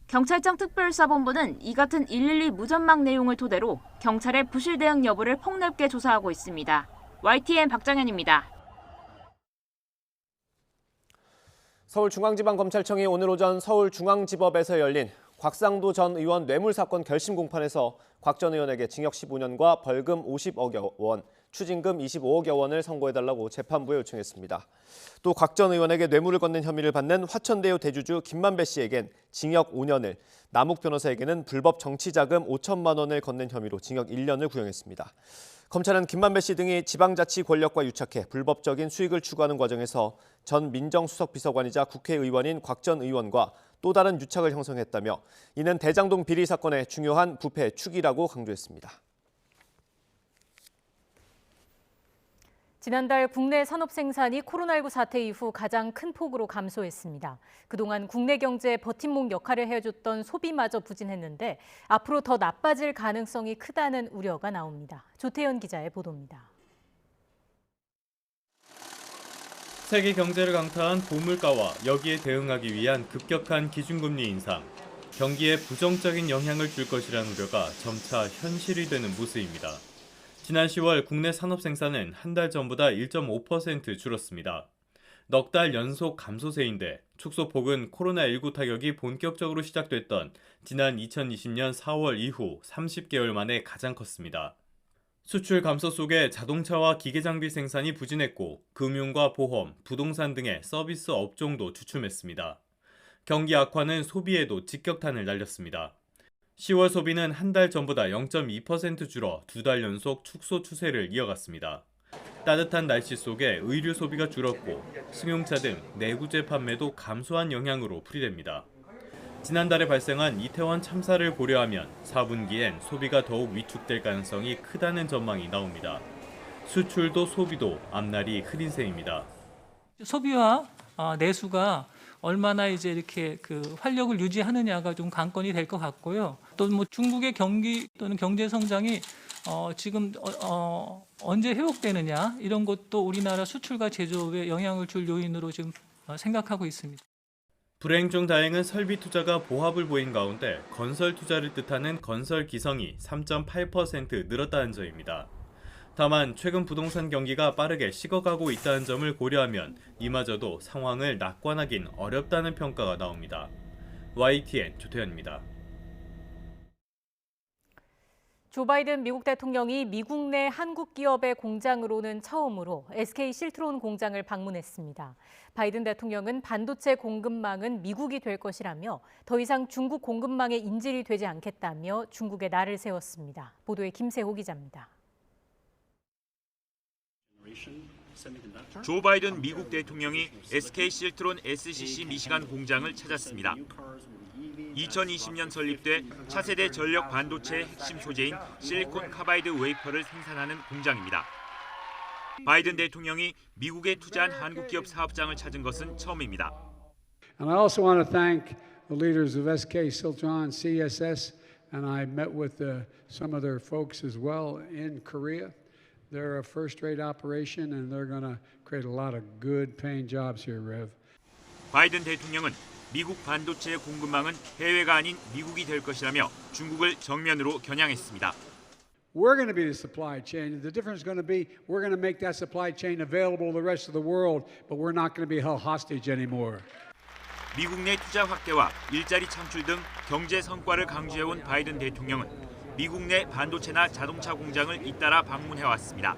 경찰청 특별수사본부는 이 같은 112 무전망 내용을 토대로 경찰의 부실 대응 여부를 폭넓게 조사하고 있습니다. YTN 박정현입니다. 서울중앙지방검찰청이 오늘 오전 서울중앙지법에서 열린 곽상도 전 의원 뇌물사건 결심 공판에서 곽 전 의원에게 징역 15년과 벌금 50억 원, 추징금 25억여 원을 선고해달라고 재판부에 요청했습니다. 또 곽 전 의원에게 뇌물을 건넨 혐의를 받는 화천대유 대주주 김만배 씨에겐 징역 5년을, 남욱 변호사에게는 불법 정치자금 5천만 원을 건넨 혐의로 징역 1년을 구형했습니다. 검찰은 김만배 씨 등이 지방자치 권력과 유착해 불법적인 수익을 추구하는 과정에서 전 민정수석비서관이자 국회의원인 곽 전 의원과 또 다른 유착을 형성했다며 이는 대장동 비리 사건의 중요한 부패 축이라고 강조했습니다. 지난달 국내 산업 생산이 코로나19 사태 이후 가장 큰 폭으로 감소했습니다. 그동안 국내 경제의 버팀목 역할을 해줬던 소비마저 부진했는데 앞으로 더 나빠질 가능성이 크다는 우려가 나옵니다. 조태현 기자의 보도입니다. 세계 경제를 강타한 고물가와 여기에 대응하기 위한 급격한 기준금리 인상, 경기에 부정적인 영향을 줄 것이라는 우려가 점차 현실이 되는 모습입니다. 지난 10월 국내 산업 생산은 한 달 전보다 1.5% 줄었습니다. 넉 달 연속 감소세인데 축소폭은 코로나19 타격이 본격적으로 시작됐던 지난 2020년 4월 이후 30개월 만에 가장 컸습니다. 수출 감소 속에 자동차와 기계장비 생산이 부진했고 금융과 보험, 부동산 등의 서비스 업종도 주춤했습니다. 경기 악화는 소비에도 직격탄을 날렸습니다. 10월 소비는 한 달 전보다 0.2% 줄어 2달 연속 축소 추세를 이어갔습니다. 따뜻한 날씨 속에 의류 소비가 줄었고 승용차 등 내구재 판매도 감소한 영향으로 풀이됩니다. 지난달에 발생한 이태원 참사를 고려하면 4분기엔 소비가 더욱 위축될 가능성이 크다는 전망이 나옵니다. 수출도 소비도 앞날이 흐린 셈입니다. 소비와 내수가 얼마나 이제 이렇게 활력을 유지하느냐가 좀 관건이 될 것 같고요. 또 뭐 중국의 경기 또는 경제 성장이 지금 언제 회복되느냐 이런 것도 우리나라 수출과 제조업에 영향을 줄 요인으로 지금 생각하고 있습니다. 불행 중 다행은 설비 투자가 보합을 보인 가운데 건설 투자를 뜻하는 건설 기성이 3.8% 늘었다는 점입니다. 다만 최근 부동산 경기가 빠르게 식어가고 있다는 점을 고려하면 이마저도 상황을 낙관하긴 어렵다는 평가가 나옵니다. YTN 조태현입니다. 조 바이든 미국 대통령이 미국 내 한국 기업의 공장으로는 처음으로 SK 실트론 공장을 방문했습니다. 바이든 대통령은 반도체 공급망은 미국이 될 것이라며 더 이상 중국 공급망의 인질이 되지 않겠다며 중국에 날을 세웠습니다. 보도에 김세호 기자입니다. 조 바이든 미국 대통령이 SK 실트론 SCC 미시간 공장을 찾았습니다. 2020년 설립돼 차세대 전력 반도체의 핵심 소재인 실리콘 카바이드 웨이퍼를 생산하는 공장입니다. 바이든 대통령이 미국에 투자한 한국 기업 사업장을 찾은 것은 처음입니다. And I also want to thank the leaders of SK Siltron, CSS, and I met with some of their folks as well in Korea. They're a first-rate operation and they're going to create a lot of good-paying jobs here, Rev. 바이든 대통령은 미국 반도체 공급망은 해외가 아닌 미국이 될 것이라며 중국을 정면으로 겨냥했습니다. We're going to be the supply chain. The difference is going to be we're going to make that supply chain available to the rest of the world, but we're not going to be held hostage anymore. 미국 내 투자 확대와 일자리 창출 등 경제 성과를 강조해온 바이든 대통령은 미국 내 반도체나 자동차 공장을 잇따라 방문해왔습니다.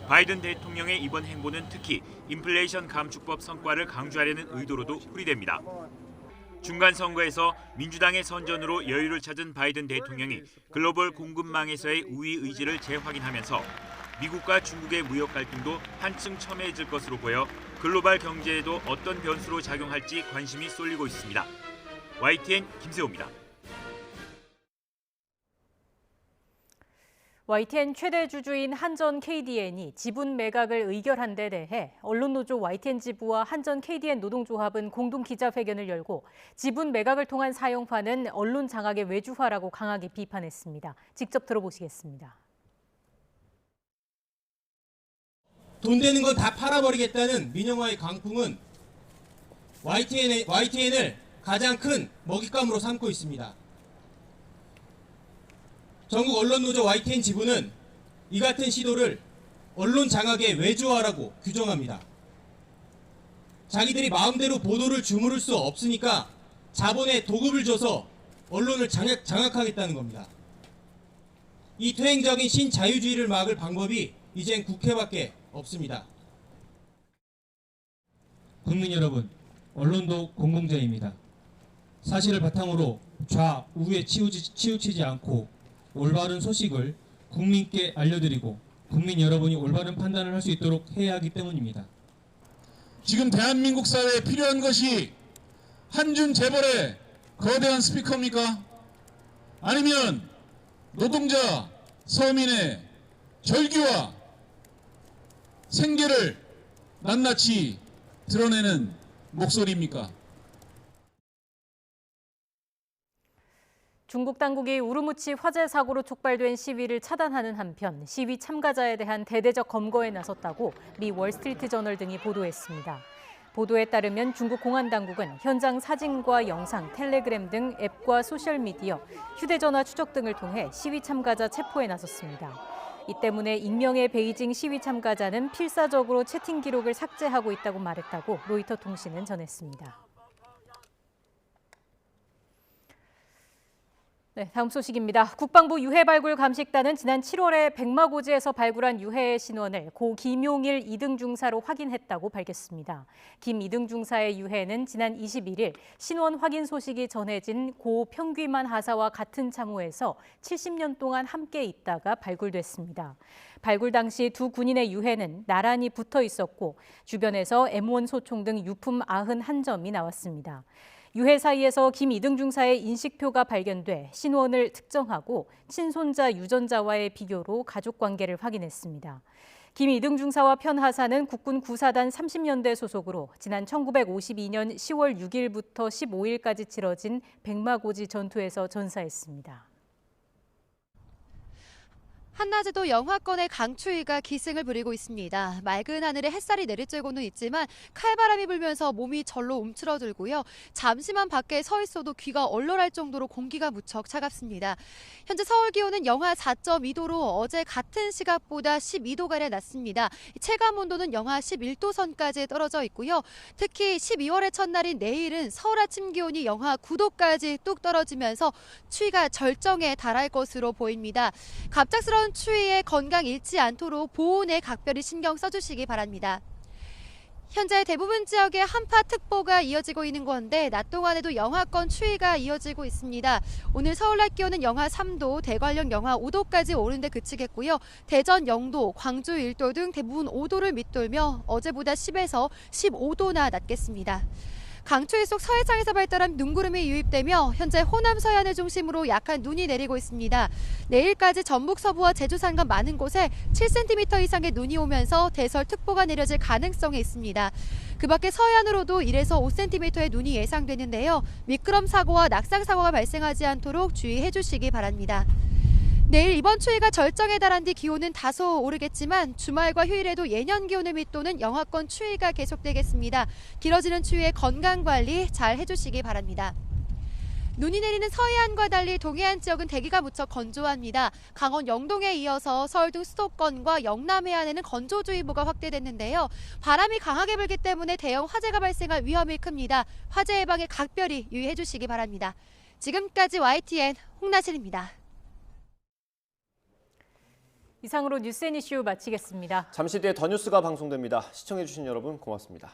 바이든 대통령의 이번 행보는 특히 인플레이션 감축법 성과를 강조하려는 의도로도 풀이됩니다. 중간 선거에서 민주당의 선전으로 여유를 찾은 바이든 대통령이 글로벌 공급망에서의 우위 의지를 재확인하면서 미국과 중국의 무역 갈등도 한층 첨예해질 것으로 보여 글로벌 경제에도 어떤 변수로 작용할지 관심이 쏠리고 있습니다. YTN 김세호입니다. YTN 최대 주주인 한전 KDN이 지분 매각을 의결한 데 대해 언론노조 YTN 지부와 한전 KDN 노동조합은 공동 기자회견을 열고 지분 매각을 통한 사용파는 언론 장악의 외주화라고 강하게 비판했습니다. 직접 들어보시겠습니다. 돈 되는 건 다 팔아버리겠다는 민영화의 강풍은 YTN을 가장 큰 먹잇감으로 삼고 있습니다. 전국 언론노조 YTN 지부는 이 같은 시도를 언론 장악의 외주화라고 규정합니다. 자기들이 마음대로 보도를 주무를 수 없으니까 자본에 도급을 줘서 언론을 장악하겠다는 겁니다. 이 퇴행적인 신자유주의를 막을 방법이 이젠 국회밖에 없습니다. 국민 여러분, 언론도 공공재입니다. 사실을 바탕으로 좌우에 치우치지 않고 올바른 소식을 국민께 알려드리고 국민 여러분이 올바른 판단을 할 수 있도록 해야 하기 때문입니다. 지금 대한민국 사회에 필요한 것이 한준 재벌의 거대한 스피커입니까? 아니면 노동자, 서민의 절규와 생계를 낱낱이 드러내는 목소리입니까? 중국 당국이 우르무치 화재 사고로 촉발된 시위를 차단하는 한편 시위 참가자에 대한 대대적 검거에 나섰다고 미 월스트리트저널 등이 보도했습니다. 보도에 따르면 중국 공안 당국은 현장 사진과 영상, 텔레그램 등 앱과 소셜미디어, 휴대전화 추적 등을 통해 시위 참가자 체포에 나섰습니다. 이 때문에 익명의 베이징 시위 참가자는 필사적으로 채팅 기록을 삭제하고 있다고 말했다고 로이터 통신은 전했습니다. 네, 다음 소식입니다. 국방부 유해발굴감식단은 지난 7월에 백마고지에서 발굴한 유해의 신원을 고 김용일 2등 중사로 확인했다고 밝혔습니다. 김 2등 중사의 유해는 지난 21일 신원 확인 소식이 전해진 고 평귀만 하사와 같은 참호에서 70년 동안 함께 있다가 발굴됐습니다. 발굴 당시 두 군인의 유해는 나란히 붙어 있었고 주변에서 M1 소총 등 유품 91점이 나왔습니다. 유해 사이에서 김 2등 중사의 인식표가 발견돼 신원을 특정하고 친손자 유전자와의 비교로 가족관계를 확인했습니다. 김 2등 중사와 편 하사는 국군 구사단 30년대 소속으로 지난 1952년 10월 6일부터 15일까지 치러진 백마고지 전투에서 전사했습니다. 한낮에도 영하권의 강추위가 기승을 부리고 있습니다. 맑은 하늘에 햇살이 내리쬐고는 있지만 칼바람이 불면서 몸이 절로 움츠러들고요. 잠시만 밖에 서 있어도 귀가 얼얼할 정도로 공기가 무척 차갑습니다. 현재 서울 기온은 영하 4.2도로 어제 같은 시각보다 12도가량 낮습니다. 체감 온도는 영하 11도 선까지 떨어져 있고요. 특히 12월의 첫날인 내일은 서울 아침 기온이 영하 9도까지 뚝 떨어지면서 추위가 절정에 달할 것으로 보입니다. 갑작스러운 추위에 건강 잃지 않도록 보온에 각별히 신경 써주시기 바랍니다. 현재 대부분 지역에 한파특보가 이어지고 있는 건데 낮 동안에도 영하권 추위가 이어지고 있습니다. 오늘 서울 낮 기온은 영하 3도, 대관령 영하 5도까지 오른 데 그치겠고요. 대전 0도, 광주 1도 등 대부분 5도를 밑돌며 어제보다 10에서 15도나 낮겠습니다. 강추위 속 서해상에서 발달한 눈구름이 유입되며 현재 호남 서해안을 중심으로 약한 눈이 내리고 있습니다. 내일까지 전북 서부와 제주 산간 많은 곳에 7cm 이상의 눈이 오면서 대설특보가 내려질 가능성이 있습니다. 그 밖에 서해안으로도 1에서 5cm의 눈이 예상되는데요. 미끄럼 사고와 낙상 사고가 발생하지 않도록 주의해 주시기 바랍니다. 내일 이번 추위가 절정에 달한 뒤 기온은 다소 오르겠지만 주말과 휴일에도 예년 기온을 밑도는 영하권 추위가 계속되겠습니다. 길어지는 추위에 건강관리 잘 해주시기 바랍니다. 눈이 내리는 서해안과 달리 동해안 지역은 대기가 무척 건조합니다. 강원 영동에 이어서 서울 등 수도권과 영남 해안에는 건조주의보가 확대됐는데요. 바람이 강하게 불기 때문에 대형 화재가 발생할 위험이 큽니다. 화재 예방에 각별히 유의해 주시기 바랍니다. 지금까지 YTN 홍나진입니다. 이상으로 뉴스앤이슈 마치겠습니다. 잠시 뒤에 더 뉴스가 방송됩니다. 시청해주신 여러분 고맙습니다.